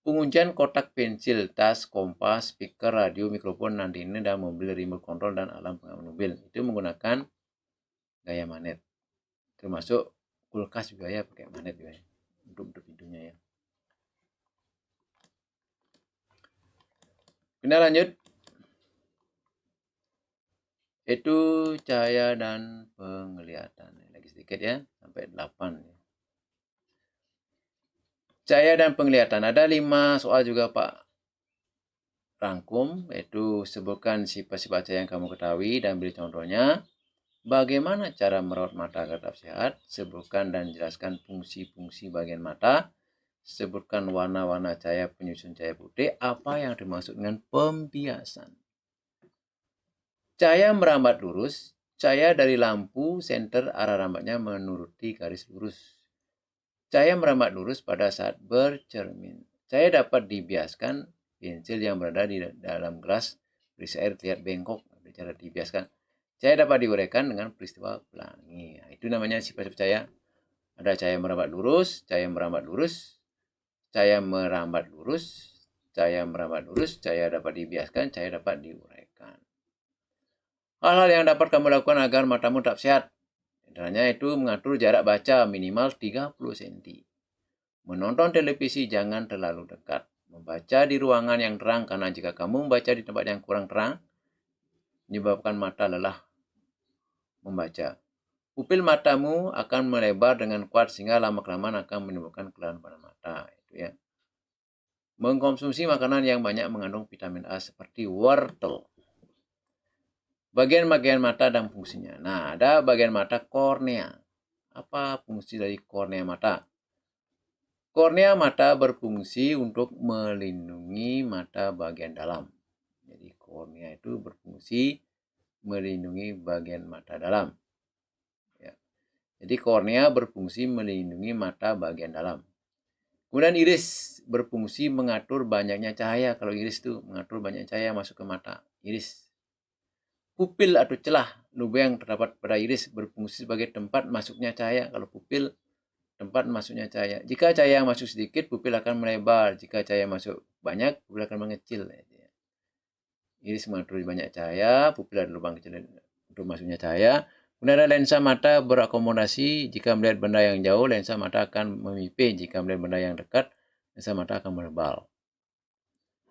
Penguncian kotak pensil, tas, kompas, speaker, radio, mikrofon, antena, dan mobil, remote control, dan alarm pengaman mobil. Itu menggunakan gaya magnet. Termasuk kulkas juga ya, pakai magnet juga ya. Untuk pintunya ya. Kita lanjut. Itu cahaya dan penglihatan. Lagi sedikit ya, sampai 8 ya. Cahaya dan penglihatan. Ada 5 soal juga Pak rangkum, yaitu sebutkan sifat-sifat cahaya yang kamu ketahui dan beri contohnya. Bagaimana cara merawat mata agar tetap sehat? Sebutkan dan jelaskan fungsi-fungsi bagian mata. Sebutkan warna-warna cahaya penyusun cahaya putih. Apa yang dimaksud dengan pembiasan? Cahaya merambat lurus. Cahaya dari lampu senter arah rambatnya menuruti garis lurus. Cahaya merambat lurus pada saat bercermin. Cahaya dapat dibiaskan. Pensil yang berada di dalam gelas berisi air terlihat bengkok. Cara dibiaskan. Cahaya dapat diuraikan dengan peristiwa pelangi. Itu namanya sifat-sifat cahaya. Ada cahaya merambat lurus, cahaya merambat lurus, cahaya merambat lurus, cahaya merambat lurus, cahaya dapat dibiaskan, cahaya dapat diuraikan. Hal-hal yang dapat kamu lakukan agar matamu tetap sehat. Antaranya itu mengatur jarak baca minimal 30 cm. Menonton televisi jangan terlalu dekat. Membaca di ruangan yang terang karena jika kamu membaca di tempat yang kurang terang, menyebabkan mata lelah membaca. Pupil matamu akan melebar dengan kuat sehingga lama-kelamaan akan menimbulkan kelelahan pada mata. Itu ya. Mengkonsumsi makanan yang banyak mengandung vitamin A seperti wortel. Bagian-bagian mata dan fungsinya. Nah, ada bagian mata kornea. Apa fungsi dari kornea mata? Kornea mata berfungsi untuk melindungi mata bagian dalam. Jadi kornea itu berfungsi melindungi bagian mata dalam. Ya. Jadi kornea berfungsi melindungi mata bagian dalam. Kemudian iris berfungsi mengatur banyaknya cahaya. Kalau iris itu mengatur banyak cahaya masuk ke mata. Iris. Pupil atau celah lubang yang terdapat pada iris berfungsi sebagai tempat masuknya cahaya. Kalau pupil, tempat masuknya cahaya. Jika cahaya masuk sedikit, pupil akan melebar. Jika cahaya masuk banyak, pupil akan mengecil. Iris mengatur banyak cahaya, pupil ada lubang kecil untuk masuknya cahaya. Kemudian ada lensa mata berakomodasi. Jika melihat benda yang jauh, lensa mata akan memipih. Jika melihat benda yang dekat, lensa mata akan menebal.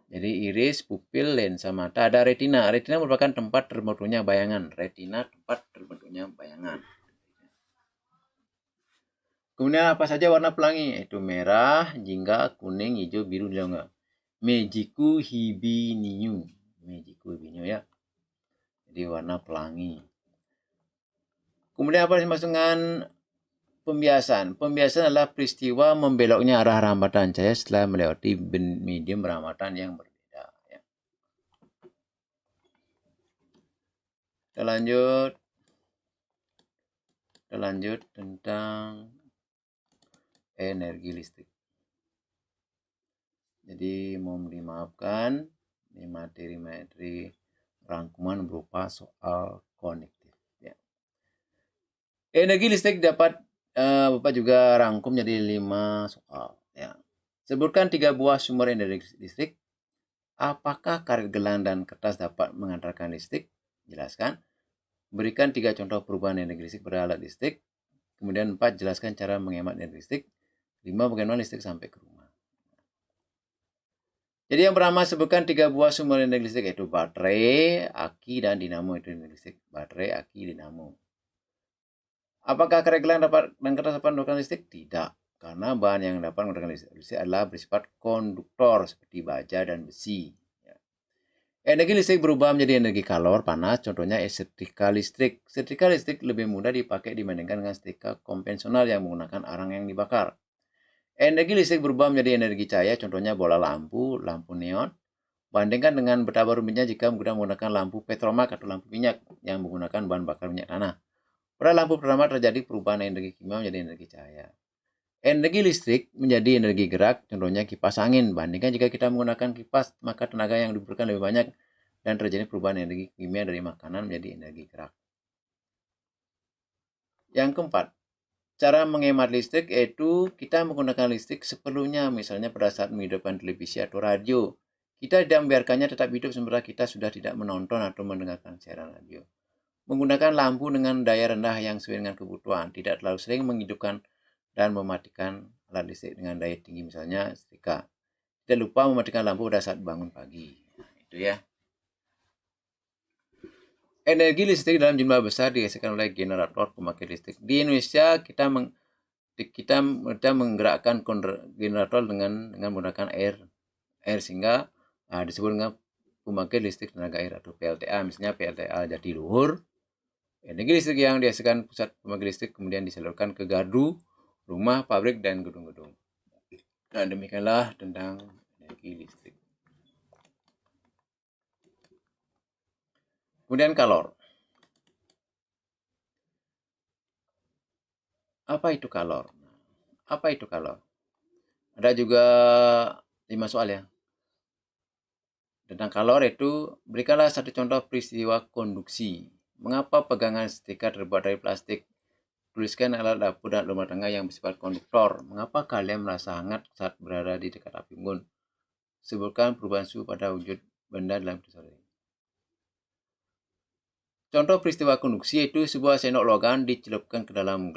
Jadi iris, pupil, lensa mata. Ada retina. Retina merupakan tempat terbentuknya bayangan. Retina tempat terbentuknya bayangan. Kemudian apa saja warna pelangi? Yaitu merah, jingga, kuning, hijau, biru, dan Mejiku Hibiniu. Mejiku Hibiniu ya. Jadi warna pelangi. Kemudian apa yang dimaksud dengan pembiasan? Pembiasan adalah peristiwa membeloknya arah rambatan cahaya setelah melewati medium rambatan yang berbeda. Ya. Kita lanjut tentang energi listrik. Jadi mohon dimaafkan, ini materi-materi rangkuman berupa soal konektif. Ya. Energi listrik dapat Bapak juga rangkum jadi 5 soal. Ya. Sebutkan 3 buah sumber energi listrik. Apakah karet gelang dan kertas dapat mengantarkan listrik? Jelaskan. Berikan 3 contoh perubahan energi listrik pada alat listrik. Kemudian 4, jelaskan cara menghemat energi listrik. 5, bagaimana listrik sampai ke rumah. Jadi yang pertama sebutkan 3 buah sumber energi listrik yaitu baterai, aki, dan dinamo. Itu energi listrik. Baterai, aki, dinamo. Apakah karet gelang dan kertas dapat mengeluarkan listrik? Tidak. Karena bahan yang dapat mengeluarkan listrik adalah bersifat konduktor seperti baja dan besi. Energi listrik berubah menjadi energi kalor, panas. Contohnya setrika listrik. Setrika listrik lebih mudah dipakai dibandingkan dengan setrika konvensional yang menggunakan arang yang dibakar. Energi listrik berubah menjadi energi cahaya, contohnya bola lampu, lampu neon. Bandingkan dengan betapa rumitnya jika menggunakan lampu petromak atau lampu minyak yang menggunakan bahan bakar minyak tanah. Pada lampu pertama terjadi perubahan energi kimia menjadi energi cahaya. Energi listrik menjadi energi gerak, contohnya kipas angin. Bandingkan jika kita menggunakan kipas, maka tenaga yang diberikan lebih banyak dan terjadi perubahan energi kimia dari makanan menjadi energi gerak. Yang keempat, cara menghemat listrik yaitu kita menggunakan listrik seperlunya, misalnya pada saat menghidupkan televisi atau radio. Kita tidak membiarkannya tetap hidup sementara kita sudah tidak menonton atau mendengarkan siaran radio. Menggunakan lampu dengan daya rendah yang sesuai dengan kebutuhan. Tidak terlalu sering menghidupkan dan mematikan alat listrik dengan daya tinggi, misalnya setrika. Tidak lupa mematikan lampu pada saat bangun pagi. Nah, itu ya. Energi listrik dalam jumlah besar dihasilkan oleh generator pembangkit listrik. Di Indonesia kita menggerakkan generator dengan menggunakan air sehingga disebut dengan pembangkit listrik tenaga air atau PLTA. Misalnya PLTA Jatiluhur. Energi listrik yang dihasilkan pusat pembangkit listrik kemudian disalurkan ke gardu, rumah, pabrik, dan gedung-gedung. Nah, demikianlah tentang energi listrik. Kemudian kalor. Apa itu kalor? Apa itu kalor? Ada juga 5 soal ya. Tentang kalor itu, berikanlah satu contoh peristiwa konduksi. Mengapa pegangan setrika terbuat dari plastik? Tuliskan alat dapur dan rumah tangga yang bersifat konduktor. Mengapa kalian merasa hangat saat berada di dekat api unggun? Sebutkan perubahan suhu pada wujud benda dalam episode ini. Contoh peristiwa konduksi yaitu sebuah sendok logam dicelupkan ke dalam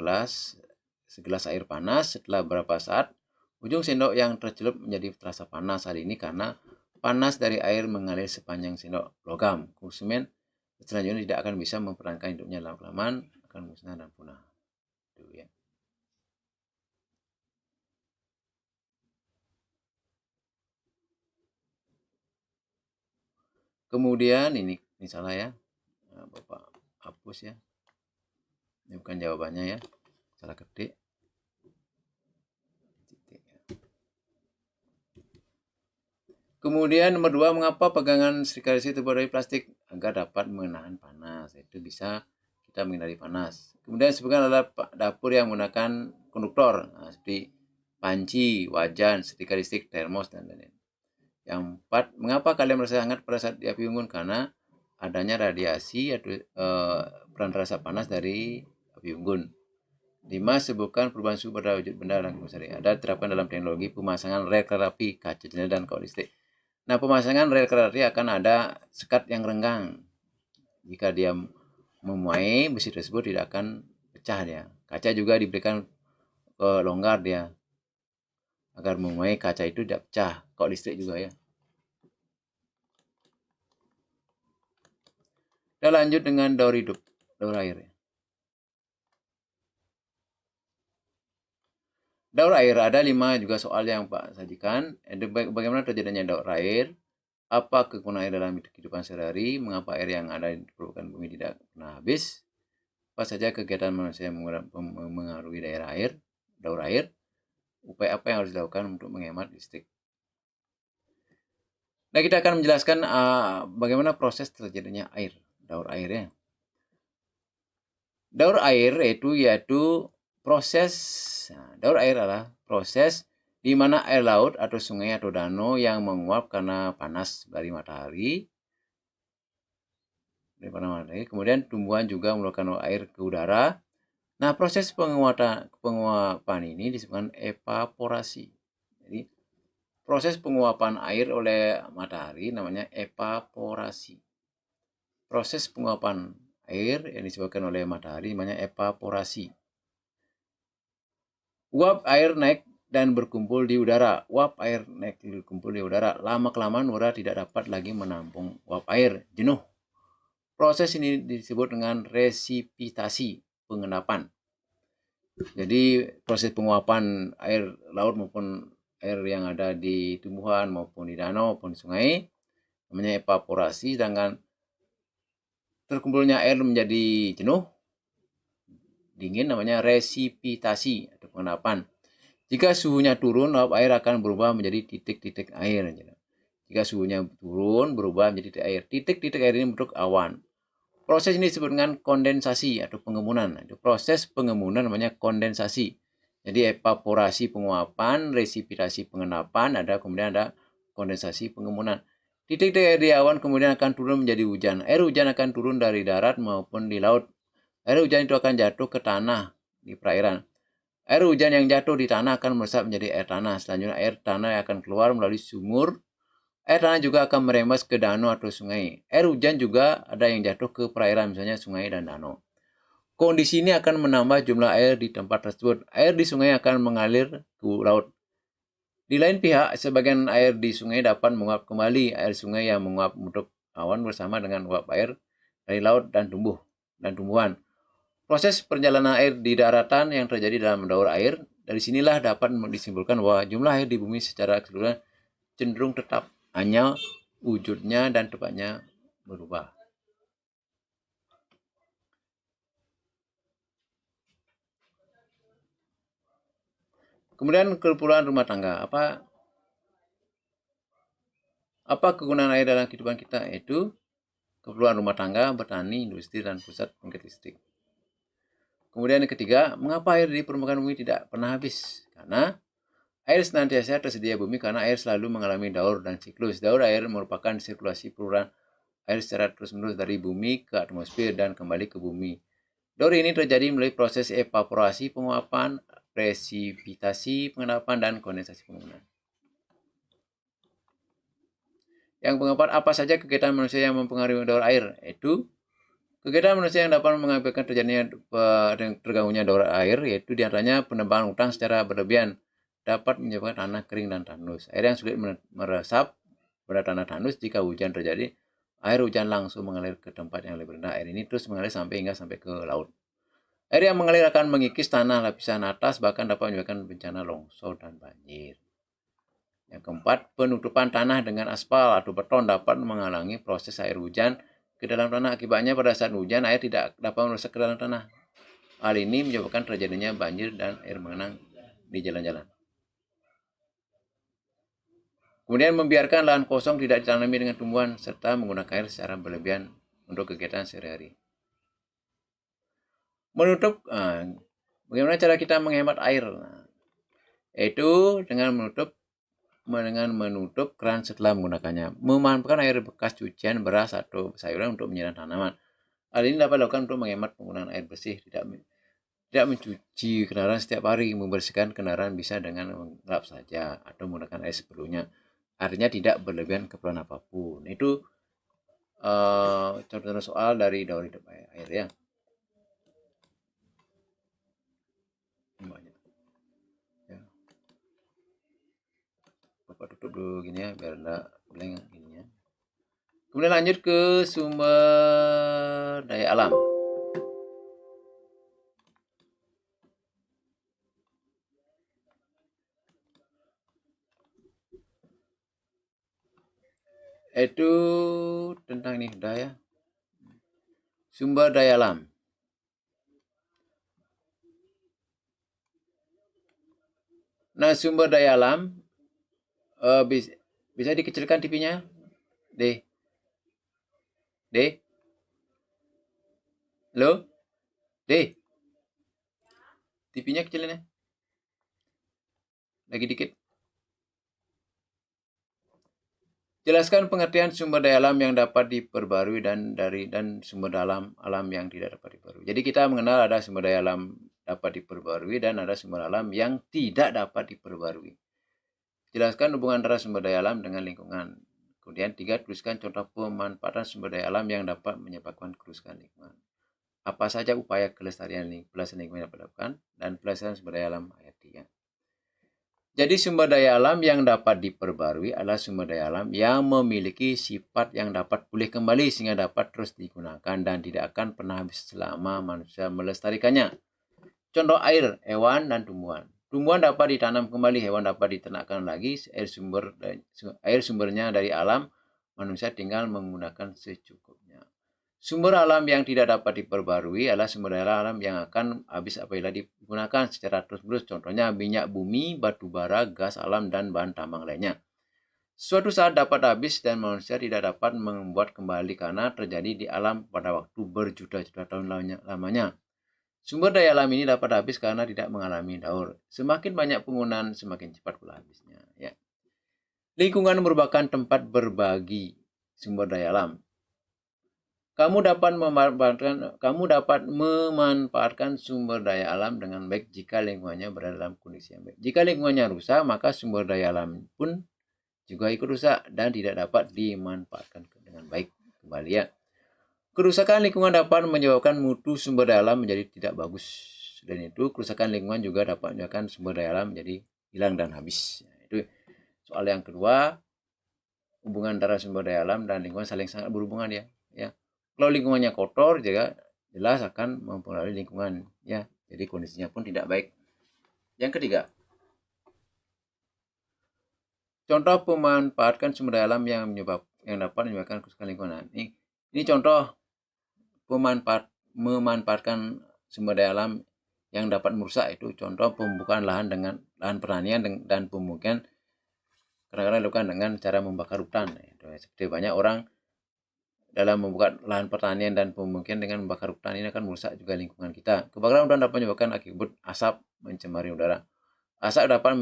segelas air panas. Setelah beberapa saat, ujung sendok yang tercelup menjadi terasa panas. Hal ini karena panas dari air mengalir sepanjang sendok logam. Konsumen selanjutnya tidak akan bisa mempertahankan hidupnya dalam kelamaan, akan musnah dan punah. Itu ya. Kemudian ini salah ya. Nah, Bapak hapus ya. Ini bukan jawabannya ya. Salah ketik. Kemudian nomor 2, mengapa pegangan setrika listrik terbuat dari plastik? Agar dapat menahan panas. Itu bisa kita menghindari panas. Kemudian sebutkan adalah dapur yang menggunakan konduktor. Nah, seperti panci, wajan, setrika listrik, termos, dan lain-lain. Yang 4, mengapa kalian merasa hangat pada saat di api unggun? Karena adanya radiasi atau peran terasa panas dari api unggun. 5, sebutkan perubahan suhu pada wujud benda dalam kehidupan sehari-hari. Ada terapkan dalam teknologi pemasangan rel kereta api, kaca jendela, dan kawat listrik. Nah, pemasangan rel kereta api akan ada sekat yang renggang. Jika dia memuai, besi tersebut tidak akan pecah dia. Kaca juga diberikan longgar dia agar memuai kaca itu tidak pecah. Kawat listrik juga ya. Kita lanjut dengan daur hidup, daur air. Daur air, ada 5 juga soal yang Pak sajikan. Bagaimana terjadinya daur air? Apa kegunaan air dalam kehidupan sehari-hari? Mengapa air yang ada di permukaan bumi tidak pernah habis? Apa saja kegiatan manusia yang mengaruhi daerah air, daur air? Upaya apa yang harus dilakukan untuk menghemat listrik? Nah, kita akan menjelaskan bagaimana proses terjadinya air, daur airnya. Daur air yaitu proses, daur air adalah proses di mana air laut atau sungai atau danau yang menguap karena panas dari matahari, kemudian tumbuhan juga mengeluarkan air ke udara. Nah, proses penguapan ini disebutkan evaporasi. Jadi, proses penguapan air oleh matahari namanya evaporasi. Proses penguapan air yang disebabkan oleh matahari namanya evaporasi. Uap air naik dan berkumpul di udara. Uap air naik dan berkumpul di udara. Lama-kelamaan udara tidak dapat lagi menampung uap air, jenuh. Proses ini disebut dengan resipitasi, pengendapan. Jadi proses penguapan air laut maupun air yang ada di tumbuhan maupun di danau maupun di sungai namanya evaporasi, sedangkan terkumpulnya air menjadi jenuh, dingin, namanya resipitasi atau pengendapan. Jika suhunya turun, uap air akan berubah menjadi titik-titik air. Jika suhunya turun, berubah menjadi titik air. Titik-titik air ini bentuk awan. Proses ini disebut dengan kondensasi atau pengemunan. Proses pengemunan namanya kondensasi. Jadi evaporasi penguapan, resipitasi pengendapan, kemudian ada kondensasi pengemunan. Titik-titik air di awan kemudian akan turun menjadi hujan. Air hujan akan turun dari darat maupun di laut. Air hujan itu akan jatuh ke tanah di perairan. Air hujan yang jatuh di tanah akan meresap menjadi air tanah. Selanjutnya air tanah yang akan keluar melalui sumur. Air tanah juga akan merembes ke danau atau sungai. Air hujan juga ada yang jatuh ke perairan, misalnya sungai dan danau. Kondisi ini akan menambah jumlah air di tempat tersebut. Air di sungai akan mengalir ke laut. Di lain pihak, sebagian air di sungai dapat menguap kembali. Air sungai yang menguap membentuk awan bersama dengan uap air dari laut dan tumbuhan. Proses perjalanan air di daratan yang terjadi dalam daur air, dari sinilah dapat disimpulkan bahwa jumlah air di bumi secara keseluruhan cenderung tetap, hanya wujudnya dan tempatnya berubah. Kemudian keperluan rumah tangga. Apa kegunaan air dalam kehidupan kita? Yaitu keperluan rumah tangga, bertani, industri, dan pusat pembangkit listrik. Kemudian yang ketiga, mengapa air di permukaan bumi tidak pernah habis? Karena air senantiasa tersedia bumi karena air selalu mengalami daur dan siklus. Daur air merupakan sirkulasi peluruhan air secara terus-menerus dari bumi ke atmosfer dan kembali ke bumi. Daur ini terjadi melalui proses evaporasi penguapan, presipitasi pengendapan, dan kondensasi pengemunan. Yang keempat, apa saja kegiatan manusia yang mempengaruhi daur air? Yaitu kegiatan manusia yang dapat mengakibatkan terjadinya terganggunya daur air, yaitu diantaranya penebangan hutan secara berlebihan dapat menyebabkan tanah kering dan tandus. Air yang sulit meresap pada tanah tandus jika hujan terjadi, air hujan langsung mengalir ke tempat yang lebih rendah. Air ini terus mengalir sampai ke laut. Air yang mengalir akan mengikis tanah lapisan atas, bahkan dapat menyebabkan bencana longsor dan banjir. Yang keempat, penutupan tanah dengan aspal atau beton dapat menghalangi proses air hujan ke dalam tanah. Akibatnya pada saat hujan, air tidak dapat meresap ke dalam tanah. Hal ini menyebabkan terjadinya banjir dan air mengenang di jalan-jalan. Kemudian membiarkan lahan kosong tidak ditanami dengan tumbuhan serta menggunakan air secara berlebihan untuk kegiatan sehari-hari. Bagaimana cara kita menghemat air? Yaitu dengan menutup keran setelah menggunakannya. Memanfaatkan air bekas cucian beras atau sayuran untuk menyiram tanaman. Hal ini dapat dilakukan untuk menghemat penggunaan air bersih. Tidak mencuci kendaraan setiap hari. Membersihkan kendaraan bisa dengan mengelap saja atau menggunakan air seperlunya. Artinya tidak berlebihan keperluan apapun. Itu contoh soal dari daur hidup air ya. Banyak. Ya. Bapak tutup dulu gini ya biar enggak blank gini ya. Kemudian lanjut ke sumber daya alam. Itu tentang ini udah ya. Sumber daya alam. Nah, sumber daya alam bisa dikecilkan TV-nya, deh, deh, lo, deh, TV-nya kecilin ya, lagi dikit. Jelaskan pengertian sumber daya alam yang dapat diperbarui dan sumber daya alam yang tidak dapat diperbarui. Jadi kita mengenal ada sumber daya alam dapat diperbarui dan ada sumber alam yang tidak dapat diperbarui. Jelaskan hubungan antara sumber daya alam dengan lingkungan. Kemudian 3, tuliskan contoh pemanfaatan sumber daya alam yang dapat menyebabkan kerusakan lingkungan. Apa saja upaya pelestarian lingkungan yang dapat dilakukan dan pelestarian sumber daya alam ayat 3. Jadi sumber daya alam yang dapat diperbarui adalah sumber daya alam yang memiliki sifat yang dapat pulih kembali sehingga dapat terus digunakan dan tidak akan pernah habis selama manusia melestarikannya. Contoh air, hewan, dan tumbuhan. Tumbuhan dapat ditanam kembali, hewan dapat diternakkan lagi, air sumbernya dari alam, manusia tinggal menggunakan secukupnya. Sumber alam yang tidak dapat diperbarui adalah sumber daya alam yang akan habis apabila digunakan secara terus-menerus. Contohnya minyak bumi, batu bara, gas alam, dan bahan tambang lainnya. Suatu saat dapat habis dan manusia tidak dapat membuat kembali karena terjadi di alam pada waktu berjuta-juta tahun lamanya. Sumber daya alam ini dapat habis karena tidak mengalami daur. Semakin banyak penggunaan, semakin cepat pula habisnya. Ya. Lingkungan merupakan tempat berbagi sumber daya alam. Kamu dapat memanfaatkan sumber daya alam dengan baik jika lingkungannya berada dalam kondisi yang baik. Jika lingkungannya rusak, maka sumber daya alam pun juga ikut rusak dan tidak dapat dimanfaatkan dengan baik kembali ya. Kerusakan lingkungan dapat menyebabkan mutu sumber daya alam menjadi tidak bagus. Dan itu kerusakan lingkungan juga dapat menyebabkan sumber daya alam menjadi hilang dan habis. Itu soal yang kedua, hubungan antara sumber daya alam dan lingkungan saling sangat berhubungan ya. Kalau lingkungannya kotor juga jelas akan mempengaruhi lingkungan ya. Jadi kondisinya pun tidak baik. Yang ketiga, contoh pemanfaatkan sumber daya alam yang dapat menyebabkan kerusakan lingkungan. Ini contoh memanfaatkan sumber daya alam yang dapat merusak. Itu contoh pembukaan lahan dengan lahan pertanian dan pemukiman kadang-kadang dilakukan dengan cara membakar hutan. Seperti banyak orang dalam membuka lahan pertanian dan pemukiman dengan membakar hutan ini akan merusak juga lingkungan kita. Kebakaran hutan dapat menyebabkan akibat asap mencemari udara. Asap dapat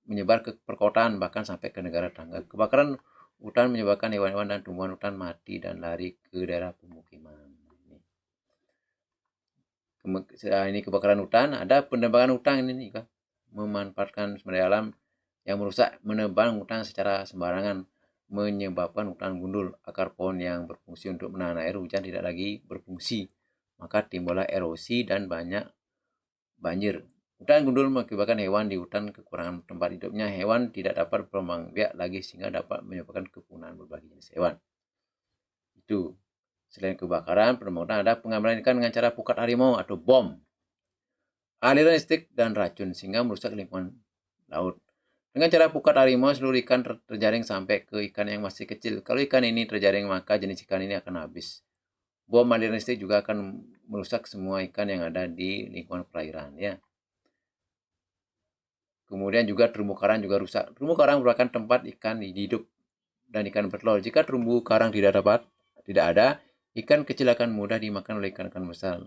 menyebar ke perkotaan bahkan sampai ke negara tetangga. Kebakaran hutan menyebabkan hewan-hewan dan tumbuhan hutan mati dan lari ke daerah pemukiman. Ini kebakaran hutan, ada penebangan hutan ini kan, memanfaatkan sumber daya alam yang merusak, menebang hutan secara sembarangan menyebabkan hutan gundul, akar pohon yang berfungsi untuk menahan air hujan tidak lagi berfungsi, maka timbullah erosi dan banyak banjir. Hutan gundul mengakibatkan hewan di hutan kekurangan tempat hidupnya, hewan tidak dapat berkembang biak lagi sehingga dapat menyebabkan kepunahan berbagai jenis hewan. Itu. Selain kebakaran, pembangunan ada pengambilan ikan dengan cara pukat harimau atau bom, aliran listrik dan racun sehingga merusak lingkungan laut. Dengan cara pukat harimau, seluruh ikan terjaring sampai ke ikan yang masih kecil. Kalau ikan ini terjaring, maka jenis ikan ini akan habis. Bom aliran listrik juga akan merusak semua ikan yang ada di lingkungan perairan ya. Kemudian juga terumbu karang juga rusak. Terumbu karang merupakan tempat ikan hidup dan ikan bertelur. Jika terumbu karang tidak ada, ikan kecil akan mudah dimakan oleh ikan-ikan besar.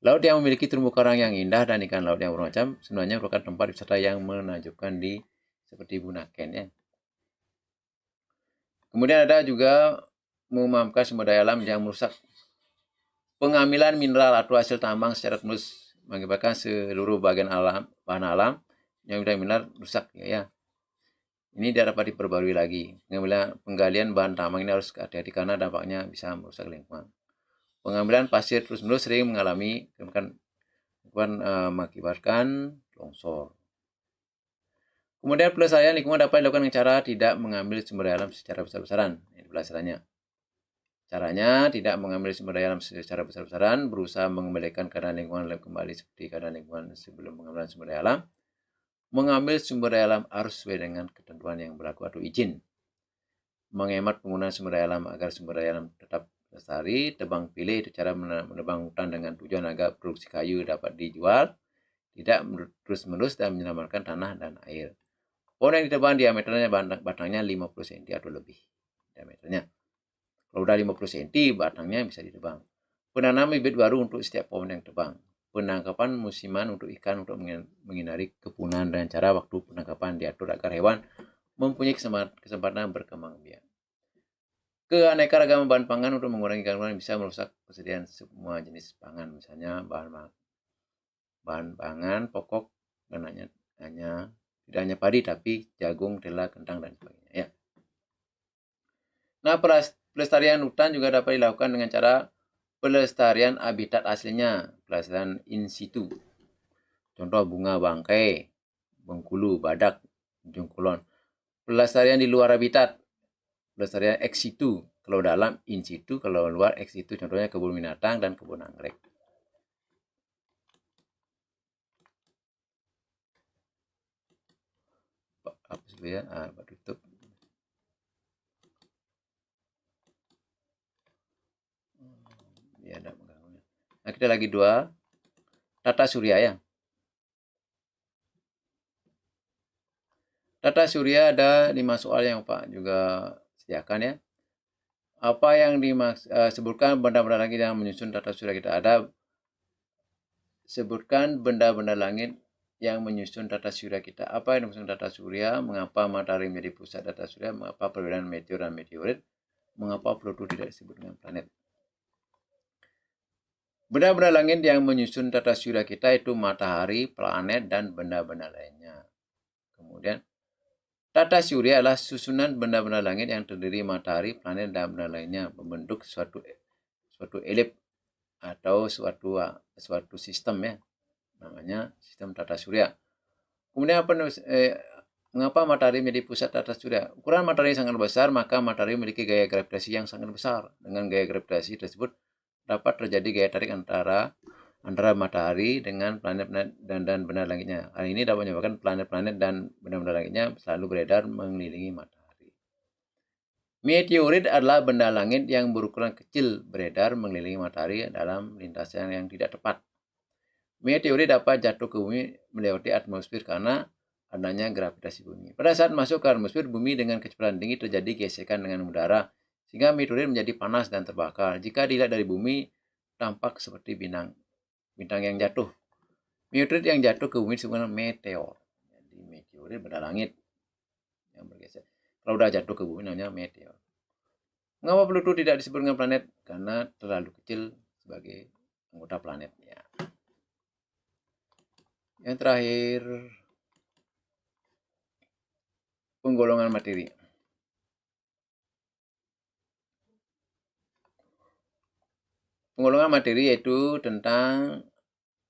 Laut yang memiliki terumbu karang yang indah dan ikan laut yang bermacam sebenarnya merupakan tempat wisata yang menakjubkan seperti Bunaken ya. Kemudian ada juga memanfaatkan sumber daya alam yang merusak. Pengambilan mineral atau hasil tambang secara terus mengakibatkan seluruh bahan alam yang sudah mineral rusak ya. Ini tidak dapat diperbarui lagi. Penggalian bahan tambang ini harus hati-hati karena dampaknya bisa merusak lingkungan. Pengambilan pasir terus-menerus sering mengakibatkan longsor. Kemudian pelestarian lingkungan dapat dilakukan dengan cara tidak mengambil sumber daya alam secara besar-besaran. Ini pelestariannya. Caranya tidak mengambil sumber daya alam secara besar-besaran, berusaha mengembalikan keadaan lingkungan kembali seperti keadaan lingkungan sebelum pengambilan sumber daya alam. Mengambil sumber daya alam harus sesuai dengan ketentuan yang berlaku atau izin. menghemat penggunaan sumber daya alam agar sumber daya alam tetap lestari. Tebang pilih itu cara menebang hutan dengan tujuan agar produksi kayu dapat dijual, tidak terus-menerus, dan menyelamatkan tanah dan air. Pohon yang ditebang diameternya batangnya 50 cm atau lebih diameternya. Kalau udah 50 cm batangnya bisa ditebang. Penanam bibit baru untuk setiap pohon yang tebang. Penangkapan musiman untuk ikan untuk menghindari kepunahan, dan cara waktu penangkapan diatur agar hewan mempunyai kesempatan berkembang biak. Keanekaragaman bahan pangan untuk mengurangi gangguan bisa merusak persediaan semua jenis pangan, misalnya bahan pangan pokok dan hanya tidak hanya padi tapi jagung, tela, kentang, dan sebagainya ya. Nah, pelestarian hutan juga dapat dilakukan dengan cara pelestarian habitat aslinya, pelestarian in situ. Contoh bunga bangkai, bengkulu, badak, ujung kulon. Pelestarian di luar habitat, pelestarian ex situ. Kalau dalam in situ, kalau luar ex situ. Contohnya kebun binatang dan kebun anggrek. Hapus dulu ya, tutup. Ya, ada mengganggu. Nah, kita lagi dua tata surya ya. Tata surya ada 5 soal yang Pak juga sediakan ya. Apa yang sebutkan benda-benda langit yang menyusun tata surya kita. Ada sebutkan benda-benda langit yang menyusun tata surya kita. Apa yang menyusun tata surya? Mengapa matahari menjadi pusat tata surya? Mengapa perbedaan meteor dan meteorit? Mengapa Pluto tidak disebut dengan planet? Benda-benda langit yang menyusun tata surya kita itu matahari, planet, dan benda-benda lainnya. Kemudian tata surya adalah susunan benda-benda langit yang terdiri matahari, planet, dan benda lainnya membentuk suatu elip atau suatu sistem ya. Namanya sistem tata surya. Kemudian mengapa matahari menjadi pusat tata surya? Ukuran matahari sangat besar, maka matahari memiliki gaya gravitasi yang sangat besar. Dengan gaya gravitasi tersebut dapat terjadi gaya tarik antara matahari dengan planet-planet dan benda langitnya. Hal ini dapat menyebabkan planet-planet dan benda-benda langitnya selalu beredar mengelilingi matahari. Meteorit adalah benda langit yang berukuran kecil beredar mengelilingi matahari dalam lintasan yang tidak tepat. Meteorit dapat jatuh ke bumi melewati atmosfer karena adanya gravitasi bumi. Pada saat masuk ke atmosfer bumi dengan kecepatan tinggi terjadi gesekan dengan udara, sehingga meteorit menjadi panas dan terbakar. Jika dilihat dari bumi, tampak seperti bintang yang jatuh. Meteorit yang jatuh ke bumi disebut meteor. Jadi meteorit benda langit yang bergeser. Kalau udah jatuh ke bumi namanya meteor. Mengapa Pluto tidak disebut dengan planet? Karena terlalu kecil sebagai anggota planet. Ya. Yang terakhir, penggolongan materi. Penggolongan materi yaitu tentang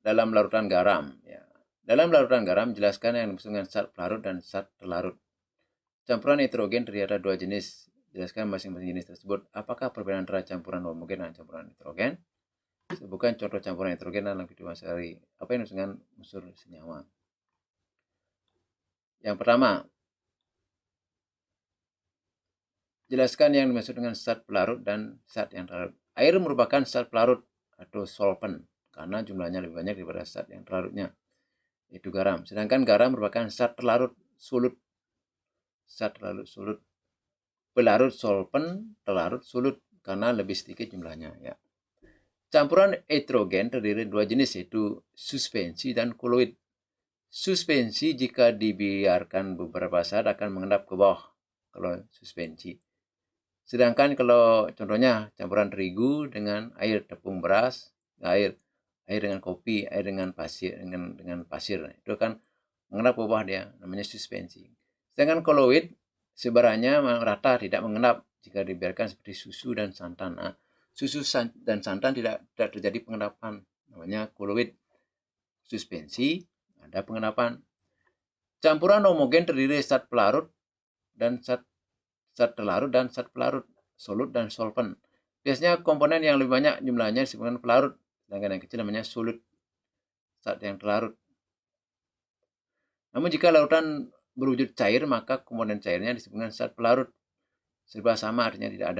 dalam larutan garam. Ya. Dalam larutan garam, jelaskan yang dimaksud dengan zat pelarut dan zat terlarut. Campuran nitrogen terdiri ada 2 jenis. Jelaskan masing-masing jenis tersebut. Apakah perbedaan antara campuran homogen dan campuran nitrogen? Sebutkan contoh campuran nitrogen dalam kehidupan sehari. Apa yang dimaksud dengan unsur senyawa? Yang pertama, jelaskan yang dimaksud dengan zat pelarut dan zat yang terlarut. Air merupakan zat pelarut atau solvent karena jumlahnya lebih banyak daripada zat yang terlarutnya, yaitu garam. Sedangkan garam merupakan zat terlarut sulut. Zat terlarut sulut. Pelarut solvent, terlarut sulut karena lebih sedikit jumlahnya ya. Campuran hidrogen terdiri dari 2 jenis yaitu suspensi dan koloid. Suspensi jika dibiarkan beberapa saat akan mengendap ke bawah kalau suspensi. Sedangkan kalau contohnya campuran terigu dengan air, tepung beras, air dengan kopi, air dengan pasir, dengan pasir, itu kan mengendap ke bawah dia, namanya suspensi. Sedangkan koloid sebarannya rata, tidak mengendap jika dibiarkan seperti susu dan santan. Nah, susu dan santan tidak terjadi pengendapan, namanya koloid. Suspensi ada pengendapan. Campuran homogen terdiri dari zat pelarut dan zat terlarut dan zat pelarut, solut dan solvent. Biasanya komponen yang lebih banyak jumlahnya disebut pelarut, sedangkan yang kecil namanya solut, zat yang terlarut. Namun jika larutan berwujud cair, maka komponen cairnya disebut zat pelarut. serba sama artinya tidak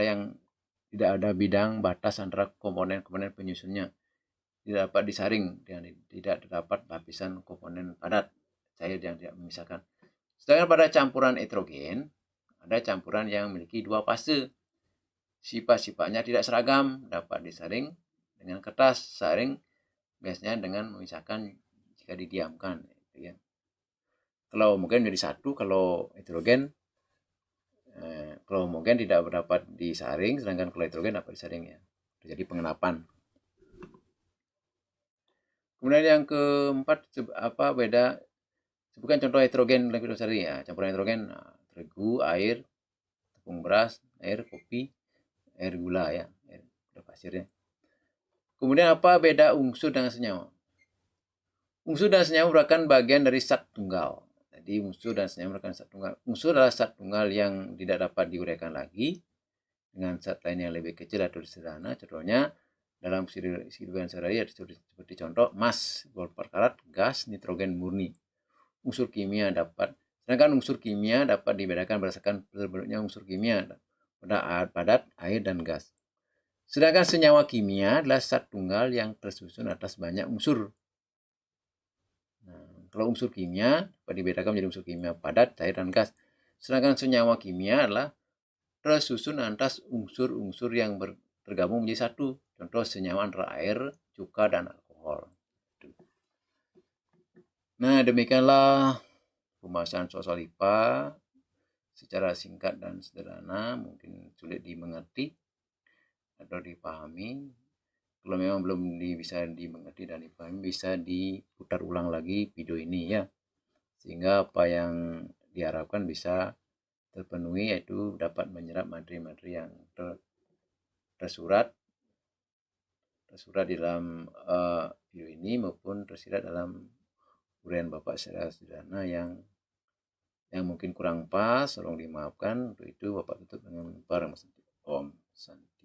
ada bidang batas antara komponen-komponen penyusunnya. Tidak dapat disaring dan tidak terdapat lapisan komponen padat cair yang tidak memisahkan. Sedangkan pada campuran heterogen, ada campuran yang memiliki dua fase. Sifat-sifatnya tidak seragam, dapat disaring dengan kertas, saring biasanya dengan memisahkan jika didiamkan. Gitu ya. Kalau mungkin menjadi satu, kalau heterogen, kalau homogen tidak dapat disaring, sedangkan kalau heterogen dapat disaring ya. Terjadi pengenapan. Kemudian yang keempat, apa beda? Sebutkan contoh heterogen lebih tadi ya. Campuran heterogen, terigu, air, tepung beras, air, kopi, air gula ya, air pasir ya. Kemudian apa beda unsur dengan senyawa? Unsur dan senyawa merupakan bagian dari zat tunggal. Jadi unsur dan senyawa merupakan zat tunggal. Unsur adalah zat tunggal yang tidak dapat diuraikan lagi dengan zat lain yang lebih kecil atau sederhana. Contohnya dalam kehidupan sehari-hari seperti contoh emas, gold per karat, gas, nitrogen murni. Unsur kimia dapat, sedangkan unsur kimia dapat dibedakan berdasarkan terbentuknya unsur kimia pada padat, air, dan gas. Sedangkan senyawa kimia adalah zat tunggal yang tersusun atas banyak unsur. Nah, kalau unsur kimia dapat dibedakan menjadi unsur kimia padat, cair, dan gas. Sedangkan senyawa kimia adalah tersusun atas unsur-unsur yang tergabung menjadi satu. Contoh senyawa antara air, cuka, dan alkohol. Nah, demikianlah pembahasan soal IPA secara singkat dan sederhana, mungkin sulit dimengerti atau dipahami. Kalau memang belum bisa dimengerti dan dipahami, bisa diputar ulang lagi video ini ya, sehingga apa yang diharapkan bisa terpenuhi, yaitu dapat menyerap materi-materi yang tersurat di dalam video ini maupun tersirat dalam uraian Bapak secara sederhana yang mungkin kurang pas, tolong dimaafkan. Untuk itu Bapak tutup dengan Om Santi.